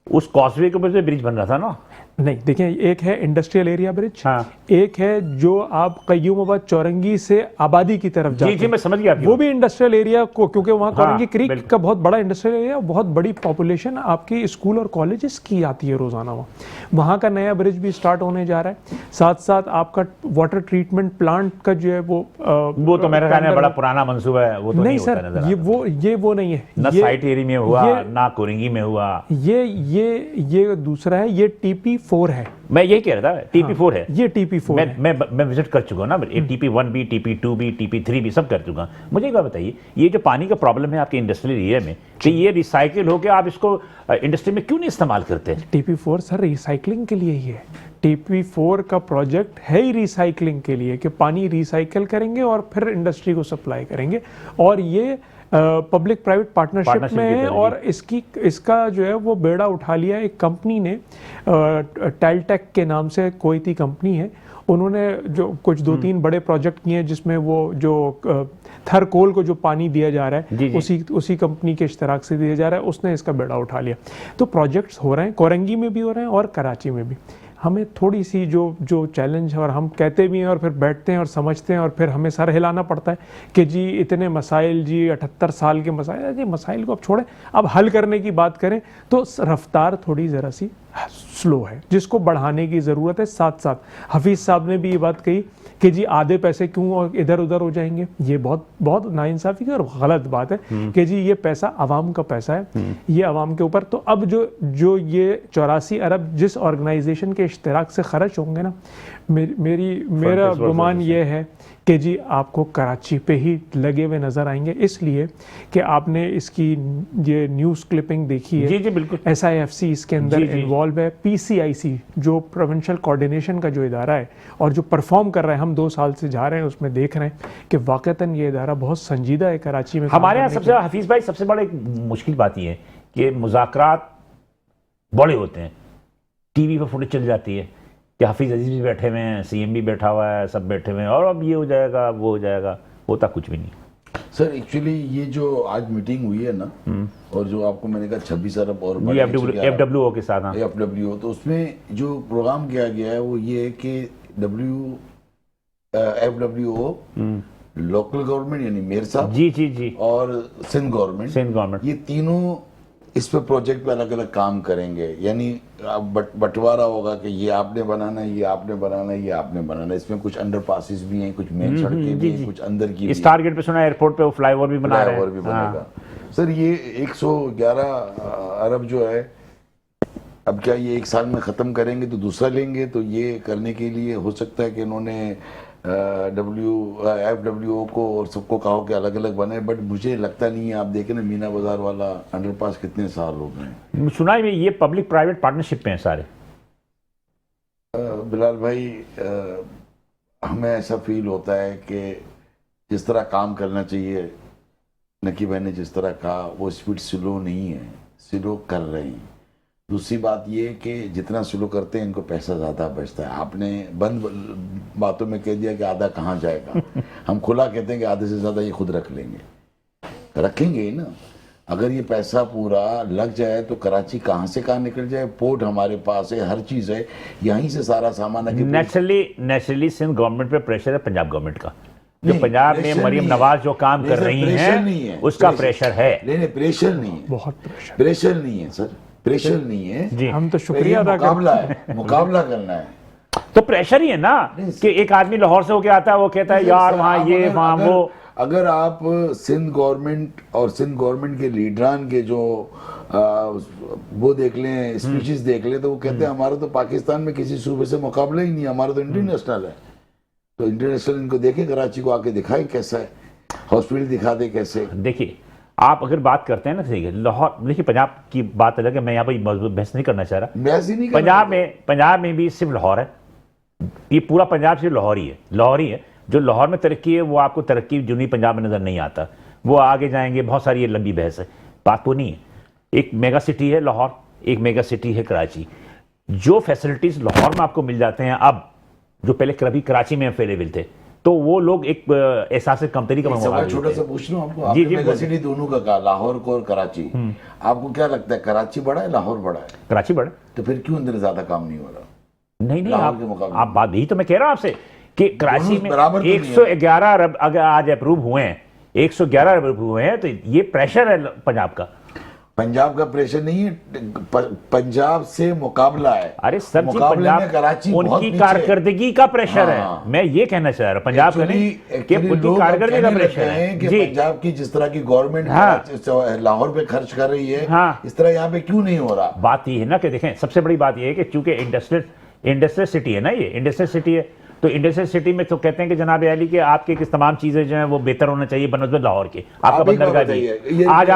उस कॉजवे के ऊपर से ब्रिज बन रहा था ना? नहीं, देखिए एक है इंडस्ट्रियल एरिया ब्रिज, हाँ। एक है जो आप कयूमाबाद चौरंगी से आबादी की तरफ जाते जी जी, हैं। मैं समझ गया आपकी वो बात। भी इंडस्ट्रियल एरिया को, क्योंकि वहाँ हाँ, कोरंगी क्रीक बिल्कुल। का बहुत बड़ा इंडस्ट्रियल एरिया, बहुत बड़ी पॉपुलेशन आपकी स्कूल और कॉलेजेस की आती है रोजाना वहाँ का नया ब्रिज भी स्टार्ट होने जा रहा है। साथ साथ आपका वाटर ट्रीटमेंट प्लांट का जो है वो तो मेरे ख्याल में बड़ा पुराना मंसूबा है, वो तो नहीं होता सर, नजर ये वो नहीं है, ना ये- साइट एरिया में हुआ, ये- ना कोरिंगी में हुआ। ये दूसरा है, ये TP4 है। मैं यही कह रहा था, TP4 है। ये TP4 है। मैं विजिट कर चुका हूँ ना, TP1 भी, TP2 भी, TP3 भी सब कर चुका हूँ। मुझे एक बात बताइए, ये जो पानी का प्रॉब्लम है आपके इंडस्ट्रियल एरिया में, कि ये रिसाइकिल होकर आप इसको इंडस्ट्री में क्यों नहीं इस्तेमाल करते? TP4 सर रिसाइकलिंग के लिए ही है। TP4 का प्रोजेक्ट है ही रिसाइकलिंग के लिए, कि पानी रिसाइकल करेंगे और फिर इंडस्ट्री को सप्लाई करेंगे, और ये पब्लिक प्राइवेट पार्टनरशिप Partnership में की है। तरह, और इसका जो है वो बेड़ा उठा लिया एक कंपनी ने, टेलटेक के नाम से कोईती कंपनी है। उन्होंने जो कुछ 2-3 बड़े प्रोजेक्ट किए हैं, जिसमें वो जो थरकोल को जो पानी दिया जा रहा जी, है, जी। उसी कंपनी के इश्तराक से दिया जा रहा है, उसने इसका बेड़ा उठा लिया। तो प्रोजेक्ट्स हो रहे हैं, कोरंगी में भी हो रहे हैं और कराची में भी। हमें थोड़ी सी जो चैलेंज है, और हम कहते भी हैं और फिर बैठते हैं और समझते हैं, और फिर हमें सर हिलाना पड़ता है कि जी इतने मसाइल, जी 78 साल के मसाइल, जी मसाइल को अब छोड़ें, अब हल करने की बात करें तो रफ्तार थोड़ी ज़रा सी स्लो है, जिसको बढ़ाने की ज़रूरत है। साथ साथ हफीज़ साहब ने भी ये बात कही कि जी आधे पैसे क्यों और इधर उधर हो जाएंगे। ये बहुत बहुत नाइंसाफ़ी की और गलत बात है कि जी ये पैसा आवाम का पैसा है, ये आवाम के ऊपर। तो अब जो ये 84 अरब जिस ऑर्गेनाइजेशन के इश्तराक से खर्च होंगे ना, मेरा गुमान ये है कि जी आपको कराची पे ही लगे हुए नज़र आएंगे, इसलिए कि आपने इसकी ये न्यूज़ क्लिपिंग देखी है। जी जी बिल्कुल। SIFC इसके अंदर जी, जी। इन्वॉल्व है, PCIC जो प्रोविंशियल कोऑर्डिनेशन का जो इदारा है और जो परफॉर्म कर रहा है, हम 2 साल से जा रहे हैं, उसमें देख रहे हैं कि वाकईतन ये इदारा बहुत संजीदा है कराची में। हमारे यहाँ सबसे हफीज भाई सबसे बड़ा एक मुश्किल बात ये है कि मुज़ाकरात बड़े होते हैं, टीवी पर फुटेज चल जाती है कि हाफिज अजीज भी बैठे हुए हैं, CM भी बैठा हुआ है, सब बैठे हुए हैं, और अब ये हो जाएगा वो हो जाएगा, होता कुछ भी नहीं। सर एक्चुअली ये जो आज मीटिंग हुई है ना, और जो आपको मैंने कहा 26 अरब और ये FWO के साथ। हाँ। FWO, तो उसमें जो प्रोग्राम किया गया है वो ये है कि FWO लोकल गवर्नमेंट यानी मेयर साहब जी जी जी, और सिंध गवर्नमेंट, ये तीनों इस पे प्रोजेक्ट पे अलग अलग काम करेंगे। यानी अब बंटवारा होगा कि ये आपने बनाना है, ये आपने बनाना है, ये आपने बनाना है। इसमें कुछ अंडर पासिस भी हैं, कुछ मेन सड़कें भी हैं, कुछ अंदर की भी इस टारगेट पे सुना एयरपोर्ट पे वो फ्लाईओवर भी बना रहे हैं। फ्लाईओवर भी बनेगा। सर ये 111 अरब जो है, अब क्या ये 1 साल में ख़त्म करेंगे तो दूसरा लेंगे? तो ये करने के लिए हो सकता है कि इन्होंने FWO को और सबको कहा कि अलग अलग बने, बट मुझे लगता नहीं है। आप देखें ना मीना बाजार वाला अंडरपास कितने साल हो गए। सुना है ये पब्लिक प्राइवेट पार्टनरशिप पे हैं सारे। बिलाल भाई, हमें ऐसा फील होता है कि जिस तरह काम करना चाहिए, नकी भाई ने जिस तरह कहा, वो स्पीड स्लो नहीं है, स्लो कर रहे हैं। दूसरी बात ये कि जितना स्लो करते हैं इनको पैसा ज़्यादा बचता है। आपने बंद बातों में कह दिया कि आधा कहाँ जाएगा। हम खुला कहते हैं कि आधे से ज़्यादा ये खुद रख लेंगे, रखेंगे ही ना। अगर ये पैसा पूरा लग जाए तो कराची कहाँ से कहाँ निकल जाए। पोर्ट हमारे पास है, हर चीज़ है, यहीं से सारा सामान है। नेचुरली सिंध गवर्नमेंट पे प्रेशर है पंजाब गवर्नमेंट का, जो नहीं, पंजाब में प्रेशर मरियम नहीं है। नवाज जो काम कर रही प्रेशर नहीं है, हैं उसका प्रेशर है। नहीं प्रेशर नहीं है, बहुत प्रेशर। प्रेशर नहीं है सर, प्रेशर नहीं है जी हम तो ये शुक्रिया अदा मुकाबला है, मुकाबला करना है। तो प्रेशर ही है ना कि एक आदमी लाहौर से होके आता है, वो कहता है यार वहाँ ये वहाँ वो। अगर आप सिंध गवर्नमेंट और सिंध गवर्नमेंट के लीडरान के जो वो देख लें, स्पीचेस देख लें, तो वो कहते हैं हमारा तो पाकिस्तान में किसी सूबे से मुकाबला ही नहीं, हमारा तो इंटरनेशनल है। तो इंटरनेशनल इनको देखे, कराची को आके दिखाए कैसा है, हॉस्पिटल दिखा दे कैसे। देखिए आप अगर बात करते हैं ना, ठीक है, लाहौर, देखिए पंजाब की बात अलग है, मैं यहाँ पर बहस नहीं करना चाह रहा। मैं नहीं कर पंजाब में भी सिर्फ लाहौर है, ये पूरा पंजाब सिर्फ लाहौर ही है। जो लाहौर में तरक्की है वो आपको तरक्की जुनी पंजाब में नजर नहीं आता, वो आगे जाएंगे, बहुत सारी ये लंबी बहस है, बात वो नहीं है। एक मेगा सिटी है लाहौर, एक मेगा सिटी है कराची। जो फैसिलिटीज लाहौर में आपको मिल जाते हैं अब, जो पहले कभी कराची में अवेलेबल थे, तो वो लोग एक एहसास कमतरी का सवाल छोटा सा पूछ लूं आपको, जी, आपने जी, मेगा सिटी दोनों का कहा, लाहौर को और कराची, आपको क्या लगता है कराची बड़ा है लाहौर बड़ा है? कराची बड़ा। तो फिर क्यों अंदर ज्यादा काम नहीं हो रहा? नहीं लाहौर के मुकाबले आप बात यही तो मैं कह रहा हूं आपसे कि कराची में बराबर तो नहीं है। 111 अरब अगर आज अप्रूव हुए हैं, 111 अरब अप्रूव हुए हैं, तो ये प्रेशर है पंजाब का। पंजाब का प्रेशर नहीं है, पंजाब से मुकाबला है। अरे सर जी, मुकाबले पंजाब में कराची बहुत उनकी पीछे है। कारकर्दगी का प्रेशर हाँ। है, मैं ये कहना चाह रहा हूं, पंजाब का नहीं कि Actually उनकी लोग कारकर्दगी का कहने प्रेशर लगते हैं है कि जी। पंजाब की जिस तरह की गवर्नमेंट हाँ। लाहौर पे खर्च कर रही है, हाँ। इस तरह यहाँ पे क्यों नहीं हो रहा? बात ये है ना कि देखें, सबसे बड़ी बात ये है कि चूंकि इंडस्ट्रियल सिटी है ना, ये इंडस्ट्रियल सिटी है, तो इंडस्ट्रियल सिटी में तो कहते हैं कि जनाब अली के आपके किस तमाम चीजें जो हैं वो बेहतर होना चाहिए बनस्बत लाहौर के। आपका आप एक बात बंदरगाह भी बताइए, आज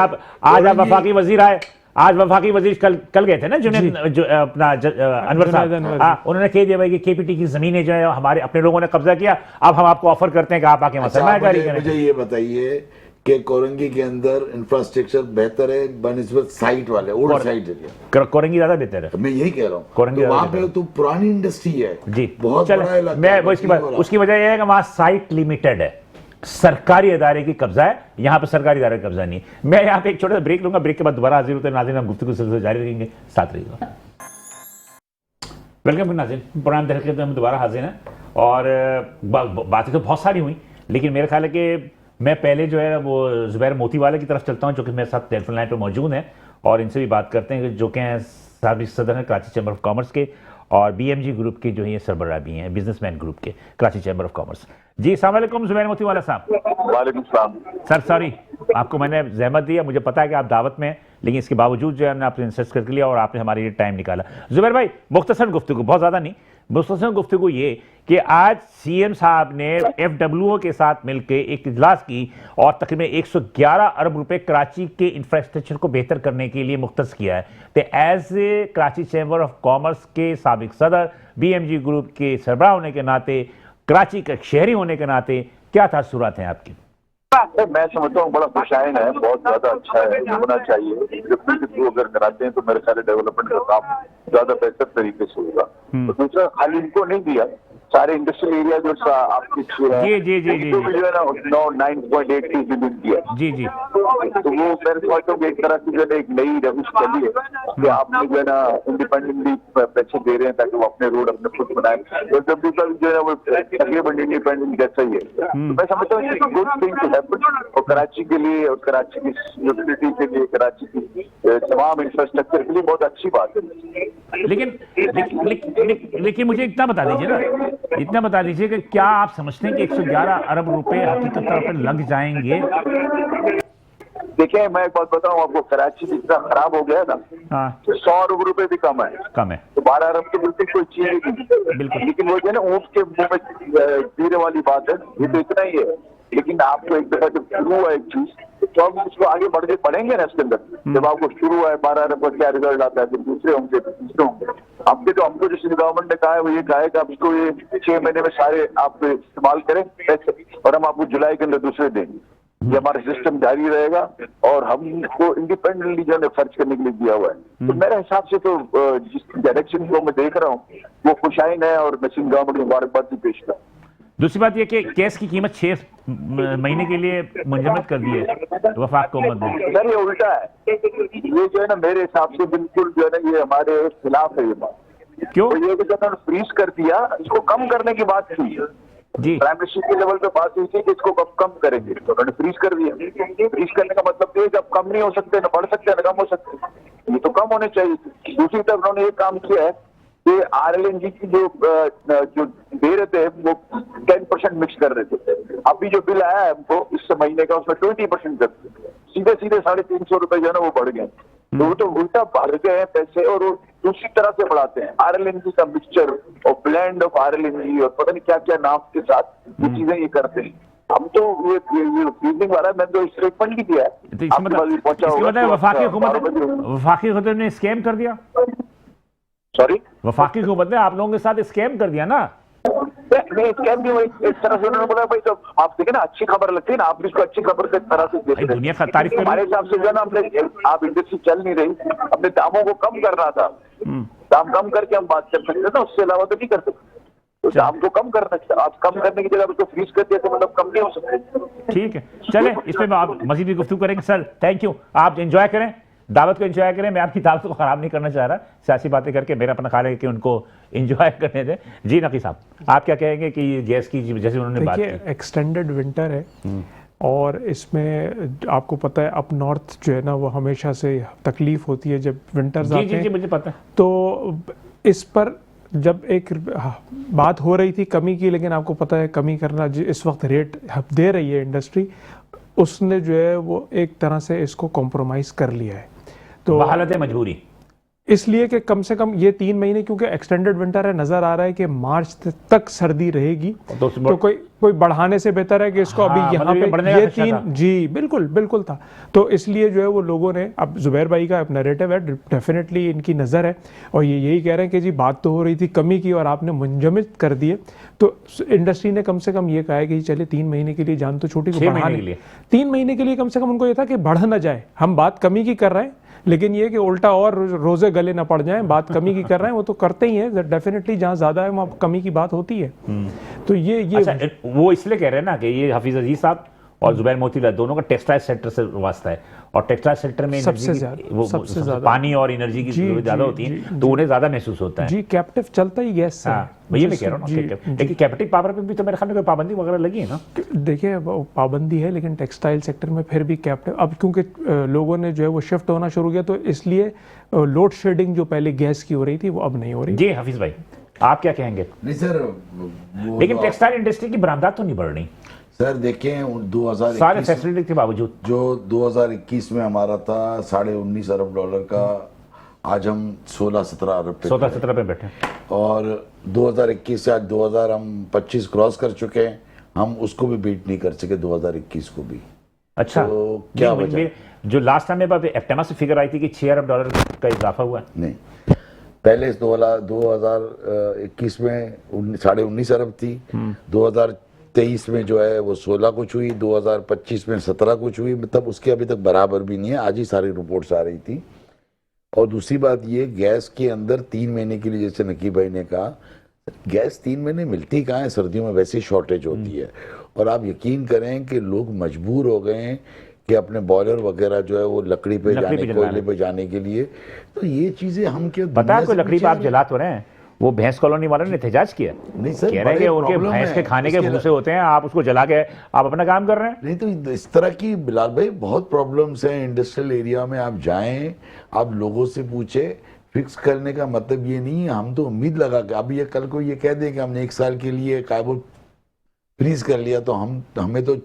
आप वफाकी वजीर आए, आज वफाकी वजीर कल गए थे ना जो अपना अनवर साहब, उन्होंने कह दिया भाई कि केपीटी की जमीनें जो है हमारे अपने लोगों ने कब्जा किया, अब हम आपको ऑफर करते हैं कि आप आके सरमायाकारी करें। मुझे ये बताइए कि कोरंगी के अंदर इंफ्रास्ट्रक्चर बेहतर है बनिस्बत साइट वाले ओल्ड साइट एरिया? कोरंगी ज्यादा बेहतर है। मैं यही कह रहा हूँ, कोरंगी तो वहाँ ज्यादा पे तो पुरानी इंडस्ट्री है जी, बहुत चलो, बड़ा इलाका मैं है, वो इसकी बात, नहीं हो रहा। उसकी वजह यह है कि वहां साइट लिमिटेड है, सरकारी इदारे की कब्जा है, यहाँ पे सरकारी इदारे का कब्जा नहीं है। मैं यहाँ पे एक छोटा सा ब्रेक लूंगा, ब्रेक के बाद दोबारा हाजिर होते हैं। नाज़रीन, हम गुफ्तगू सिलसिला जारी रखेंगे, साथ रहिएगा। वेलकम नाज़रीन, प्रोग्राम देख के हम दोबारा हाजिर हैं और बातें तो बहुत सारी हुई, लेकिन मेरा ख्याल है कि मैं पहले जो है वो जुबैर मोतीवाला की तरफ चलता हूँ, जो कि मेरे साथ टेलीफोन लाइन पर मौजूद हैं, और इनसे भी बात करते हैं, जो कि हैं साबिक सदर हैं कराची चैम्बर ऑफ कॉमर्स के, और बीएमजी ग्रुप के जो है सरबराह भी हैं, बिजनेसमैन ग्रुप के, कराची चैम्बर ऑफ कॉमर्स। जी अस्सलाम वालेकुम जुबैर मोतीवाला साहब। वालेकुम सलाम। सर सॉरी, आपको मैंने जहमत दी है, मुझे पता है कि आप दावत में हैं, लेकिन इसके बावजूद जो है हमने आपसे इंसिस्ट करके लिया और आपने हमारे लिए टाइम निकाला। जुबैर भाई, मुख्तसर गुफ्तगू, बहुत ज़्यादा नहीं, मुख्तसर गुफ्तगू ये कि आज सीएम साहब ने एफडब्ल्यूओ के साथ मिलकर एक इजलास की और तकरीबन 111 अरब रुपए कराची के इंफ्रास्ट्रक्चर को बेहतर करने के लिए मुख्तस किया है। तो as a Karachi chamber of commerce के साबिक सदर, बीएमजी ग्रुप के सरबराह होने के नाते, कराची का शहरी होने के नाते, क्या तासुरात हैं आपकी? मैं समझता हूँ बड़ा खुशाइन है, बहुत ज्यादा अच्छा है, होना चाहिए। अगर कराते हैं तो मेरे ख्याल डेवलपमेंट का काम ज्यादा बेहतर तरीके से होगा। तो दूसरा, खाली इनको नहीं दिया, सारे इंडस्ट्रियल एरिया जो आपकी जी जो है ना 9.8 दिया जी जी, तो वो मेरे समझता हूँ एक तरह की जो है एक नई रविश चली है कि आप लोग जो है ना इंडिपेंडेंटली पैसे दे रहे हैं ताकि वो अपने रोड अपने खुद बनाए, और जब भी जो है वो तकरीबन इंडिपेंडेंट जैसा ही है। तो मैं समझता हूँ it's good thing to happen, और कराची के लिए और कराची की यूटिलिटी के लिए, कराची की तमाम इंफ्रास्ट्रक्चर के लिए बहुत अच्छी बात है। लेकिन मुझे इतना बता दीजिए ना, इतना बता दीजिए कि क्या आप समझते हैं कि 111 अरब रुपए हकीकत तौर पर लग जाएंगे? देखिए मैं एक बात बताऊं आपको, कराची जितना खराब हो गया ना, हाँ, तो 100 अरब रुपए भी कम है, तो 12 अरब तो बिल्कुल कोई चीज नहीं। बिल्कुल। लेकिन वो जो है ना ऊँट के मुंह में जीरे वाली बात है, ये तो इतना ही है। लेकिन आपको एक दफा जब शुरू हुआ एक चीज तो हम उसको आगे बढ़ेंगे ना इसके अंदर। जब आपको शुरू है 12 अरब का क्या रिजल्ट आता है, फिर दूसरे होंगे, फिर तीसरे होंगे। हमको जो गवर्नमेंट ने कहा है वो ये कहा है कि आप इसको ये 6 महीने में सारे आप इस्तेमाल करें पैसे, और हम आपको जुलाई के अंदर दूसरे देंगे। ये हमारा सिस्टम जारी रहेगा और हमको इंडिपेंडेंटली जो है खर्च करने के लिए दिया हुआ है। तो मेरे हिसाब से तो जिस डायरेक्शन को मैं देख रहा हूँ वो खुशाइन है, और मैं सिंध गवर्नमेंट मुबारकबाद भी पेश कर। दूसरी बात यह कि गैस की कीमत 6 महीने के लिए मुंजमद कर दी है वफाक हुकूमत ने। सर ये उल्टा है, ये जो है ना मेरे हिसाब से बिल्कुल जो है ना ये हमारे खिलाफ है ये बात। क्यों? तो ये कि जब उन्होंने फ्रीज कर दिया, इसको कम करने की बात थी जी, प्राइम मिनिस्टर के लेवल पे बात हुई थी कि इसको कम करेंगे, तो उन्होंने फ्रीज कर दिया। फ्रीज करने का मतलब ये जब कम नहीं हो सकते, ना बढ़ सकते, ना कम हो सकते, ये तो कम होने चाहिए। दूसरी तरफ उन्होंने ये काम किया है कि RLNG की जो दे रहे थे वो 10% मिक्स कर रहे थे। अभी जो बिल आया है हमको इस महीने का, उसमें 20% कर सीधे 350 रुपए जो है ना वो बढ़ गए। तो वो तो उल्टा बढ़ गए हैं पैसे, और वो दूसरी तरह से बढ़ाते हैं। RLNG का मिक्सचर और ब्लेंड ऑफ RLNG और पता नहीं क्या क्या नाम के साथ ये चीजें ये करते हैं। हम तो ये फ्रीजिंग वाला मैंने तो स्टेटमेंट भी दिया है, तो इसका मतलब वफाकी हुकूमत ने स्कैम कर दिया। सॉरी, वफाकी हुकूमत ने आप लोगों के साथ स्कैम कर दिया ना। नहीं, स्कैम भी वही एक तरह से उन्होंने बोला भाई, तो आप देखें ना अच्छी खबर लगती है ना, आप इसको अच्छी खबर के तरह से देख रहे हैं। दुनिया का तारीफ कर हमारे हिसाब से जो है ना, हमने आप इंडस्ट्री चल नहीं रही, अपने दामों को कम करना था। दाम कम करके हम बात कर सकते ना, उससे अलावा तो नहीं कर सकते। तो दाम को कम करना चाहिए, आप कम करने की जगह उसको फ्रीज कर दिया तो मतलब कम नहीं हो सकते। ठीक है, चले इसमें आप मजीद भी गुफ्तगू करेंगे। सर थैंक यू, आप एंजॉय करें, दावत को एंजॉय करें। मैं आपकी दावत को खराब नहीं करना चाह रहा, सियासी बातें करके मेरा अपना ख्याल है कि उनको एंजॉय करने दें। जी नकी साहब, आप क्या कहेंगे कि गैस की जैसे उन्होंने बात की, एक्सटेंडेड विंटर है और इसमें आपको पता है अप नॉर्थ जो है ना वो हमेशा से तकलीफ होती है जब विंटर्स आते हैं। जी मुझे पता है। तो इस पर जब एक बात हो रही थी कमी की, लेकिन आपको पता है कमी करना इस वक्त रेट दे रही है इंडस्ट्री, उसने जो है वो एक तरह से इसको कॉम्प्रोमाइज़ कर लिया है। तो हालत मजबूरी इसलिए कि कम से कम ये 3 महीने, क्योंकि एक्सटेंडेड विंटर है, नज़र आ रहा है कि मार्च तक सर्दी रहेगी, तो कोई बढ़ाने से बेहतर है कि इसको अभी यहाँ पे ये 3 जी बिल्कुल था। तो इसलिए जो है वो लोगों ने, अब जुबैर भाई का नैरेटिव है, डेफिनेटली इनकी नज़र है और ये यही कह रहे हैं कि जी बात तो हो रही थी कमी की और आपने मुंजमद कर दिए। तो इंडस्ट्री ने कम से कम ये कहा है कि चलिए 3 महीने के लिए जान तो छोटी को बढ़ाने, 3 महीने के लिए कम से कम उनको ये था कि बढ़ ना जाए। हम बात कमी की कर रहे हैं, लेकिन ये कि उल्टा और रोजे गले ना पड़ जाएं, बात कमी की कर रहे हैं, वो तो करते ही हैं डेफिनेटली, जहां ज्यादा है वहां कमी की बात होती है। तो ये अच्छा, वो इसलिए कह रहे हैं ना कि ये हफीज अजीज साहब और जुबैर मोतीलाल दोनों का टेक्सटाइल सेक्टर से वास्ता है, और टेक्सटाइल सेक्टर में सबसे ज्यादा पानी और एनर्जी की जरूरत ज्यादा होती है, तो उन्हें ज्यादा महसूस होता है। जी कैप्टिव चलता ही गैस से। वही मैं कह रहा हूँ, लेकिन कैप्टिव पावर पे भी तो मेरे ख्याल में कोई पाबंदी वगैरह लगी है ना। देखिए पाबंदी है, लेकिन टेक्सटाइल सेक्टर में फिर भी कैप्टिव, अब क्योंकि लोगों ने जो है वो शिफ्ट होना शुरू किया, तो इसलिए लोड शेडिंग जो पहले गैस की हो रही थी वो अब नहीं हो रही। जी हफीज भाई, आप क्या कहेंगे? नहीं सर, लेकिन टेक्सटाइल इंडस्ट्री की बरामदात तो नहीं बढ़ रही सर। देखें 2021 सारे फैसिलिटी के बावजूद, जो 2021 में हमारा था $19.5 अरब का, आज हम 16-17 अरब पे 16-17 पे बैठे, और 2021 से आज 2025 क्रॉस कर चुके हैं। हम उसको भी बीट नहीं कर सके 2021 को भी। अच्छा, तो क्या वजह? जो लास्ट टाइम में एक्टेमा से फिगर आई थी कि $6 अरब का इजाफा हुआ है। नहीं, पहले 2021 में 19.5 अरब थी, 2023 में जो है वो 16 कुछ हुई, 2025 में 17 कुछ हुई, मतलब उसके अभी तक बराबर भी नहीं है। आज ही सारी रिपोर्ट्स आ रही थी। और दूसरी बात ये, गैस के अंदर 3 महीने के लिए, जैसे नकीब भाई ने कहा, गैस 3 महीने मिलती कहाँ है, सर्दियों में वैसे ही शॉर्टेज होती है। और आप यकीन करें कि लोग मजबूर हो गए हैं कि अपने बॉयलर वगैरह जो है वो लकड़ी पे जाने, कोयले पे जाने के लिए। तो ये चीजें हम क्या पता है, कोई लकड़ी पे आप जला तो रहे हैं, वो भैंस कॉलोनी वालों ने एहतजाज किया, नहीं सर, कह रहे हैं कि उनके भैंस के खाने के भूसे होते हैं, आप उसको जला के आप अपना काम कर रहे हैं। नहीं तो इस तरह की बिलाल भाई बहुत प्रॉब्लम्स हैं इंडस्ट्रियल एरिया में। आप जाएं, आप लोगों से पूछे, फिक्स करने का मतलब ये नहीं है हम तो उम्मीद लगा के अब ये कल को ये कह दें कि हमने 1 साल के लिए काबुल फ्रीज कर लिया, तो हमें तो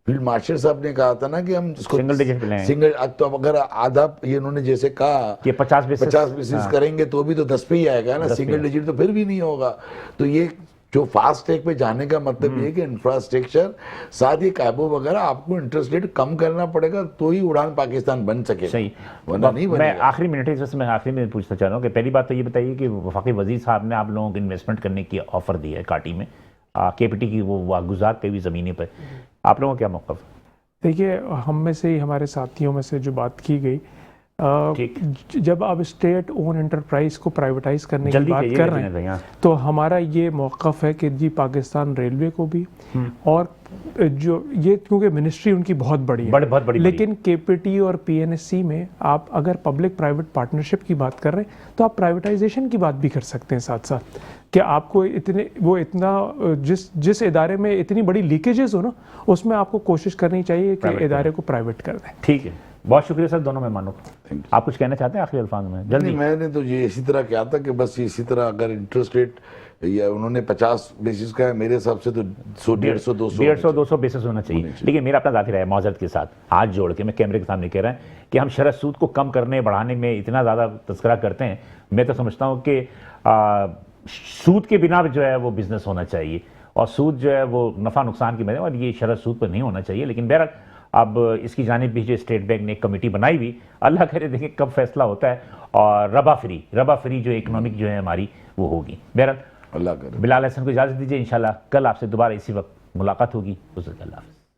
फील्ड मार्शल साहब ने कहा था ना कि हम इसको सिंगल डिजिट पे लाएं। सिंगल, तो अब अगर आधा ये उन्होंने जैसे कहा कि 50 बेसिस करेंगे तो भी तो 10 पे ही आएगा ना, सिंगल डिजिट तो फिर भी नहीं होगा। तो ये जो फास्ट टेक पे जाने का मतलब ये है कि इंफ्रास्ट्रक्चर साथ ही कैबो वगैरह आपको इंटरेस्ट रेट कम करना पड़ेगा तो ही उड़ान पाकिस्तान बन सके, सही। वरना नहीं मैं बनेगा। आखिरी मिनट है, इसमें मैं आखिरी में पूछना चाह रहा हूँ कि पहली बात तो ये बताइए कि वफाकी वजीर साहब ने आप लोगों को इन्वेस्टमेंट करने की ऑफर दी है काटी में, KPT की वो वागुजार पे भी ज़मीनी पर, आप लोगों का क्या मौक़िफ़? देखिए, हम में से ही हमारे साथियों में से जो बात की गई, ठीक। जब आप स्टेट ओन एंटरप्राइज को प्राइवेटाइज करने की जल्दी बात कहिए, कर लेकिन रहे हैं, यहाँ तो हमारा ये मौक़िफ़ है कि जी पाकिस्तान रेलवे को भी और जो ये, क्योंकि मिनिस्ट्री उनकी बहुत बड़ी है, बहुत बड़ी, लेकिन KPT और PNSC में आप अगर पब्लिक प्राइवेट पार्टनरशिप की बात कर रहे हैं तो आप प्राइवेटाइजेशन की बात भी कर सकते हैं साथ साथ, कि आपको इतना जिस इदारे में इतनी बड़ी लीकेजेस हो ना, उसमें आपको कोशिश करनी चाहिए कि इदारे को प्राइवेट कर दें। ठीक है, बहुत शुक्रिया सर दोनों मेहमानों को। आप कुछ कहना चाहते हैं आखिरी अल्फाज में? जल्दी। नहीं, मैंने तो ये इसी तरह क्या था कि बस इसी तरह अगर इंटरेस्ट रेट या उन्होंने 50 बेसिस का है, मेरे हिसाब से तो 150-200 बेसिस होना चाहिए। लेकिन मेरा अपना जाती रहा है माजरत के साथ हाथ जोड़ के मैं कैमरे के सामने कह रहा है कि हम शरह सूद को कम करने बढ़ाने में इतना ज़्यादा तस्करा करते हैं। मैं तो समझता हूँ कि सूद के बिना जो है वो बिजनेस होना चाहिए और सूद जो है वो नफ़ा नुकसान की वजह, और ये शरह सूद पर नहीं होना चाहिए। लेकिन बहरहाल अब इसकी जानिब भी जो स्टेट बैंक ने एक कमेटी बनाई हुई, अल्लाह करे देखें कब फैसला होता है और रबा फ्री जो इकोनॉमिक जो है हमारी वो होगी। बहरहाल अल्लाह करे। बिलाल हसन को इजाज़त दीजिए, इंशाल्लाह कल आपसे दोबारा इसी वक्त मुलाकात होगी। अल्लाह हाफ़िज़।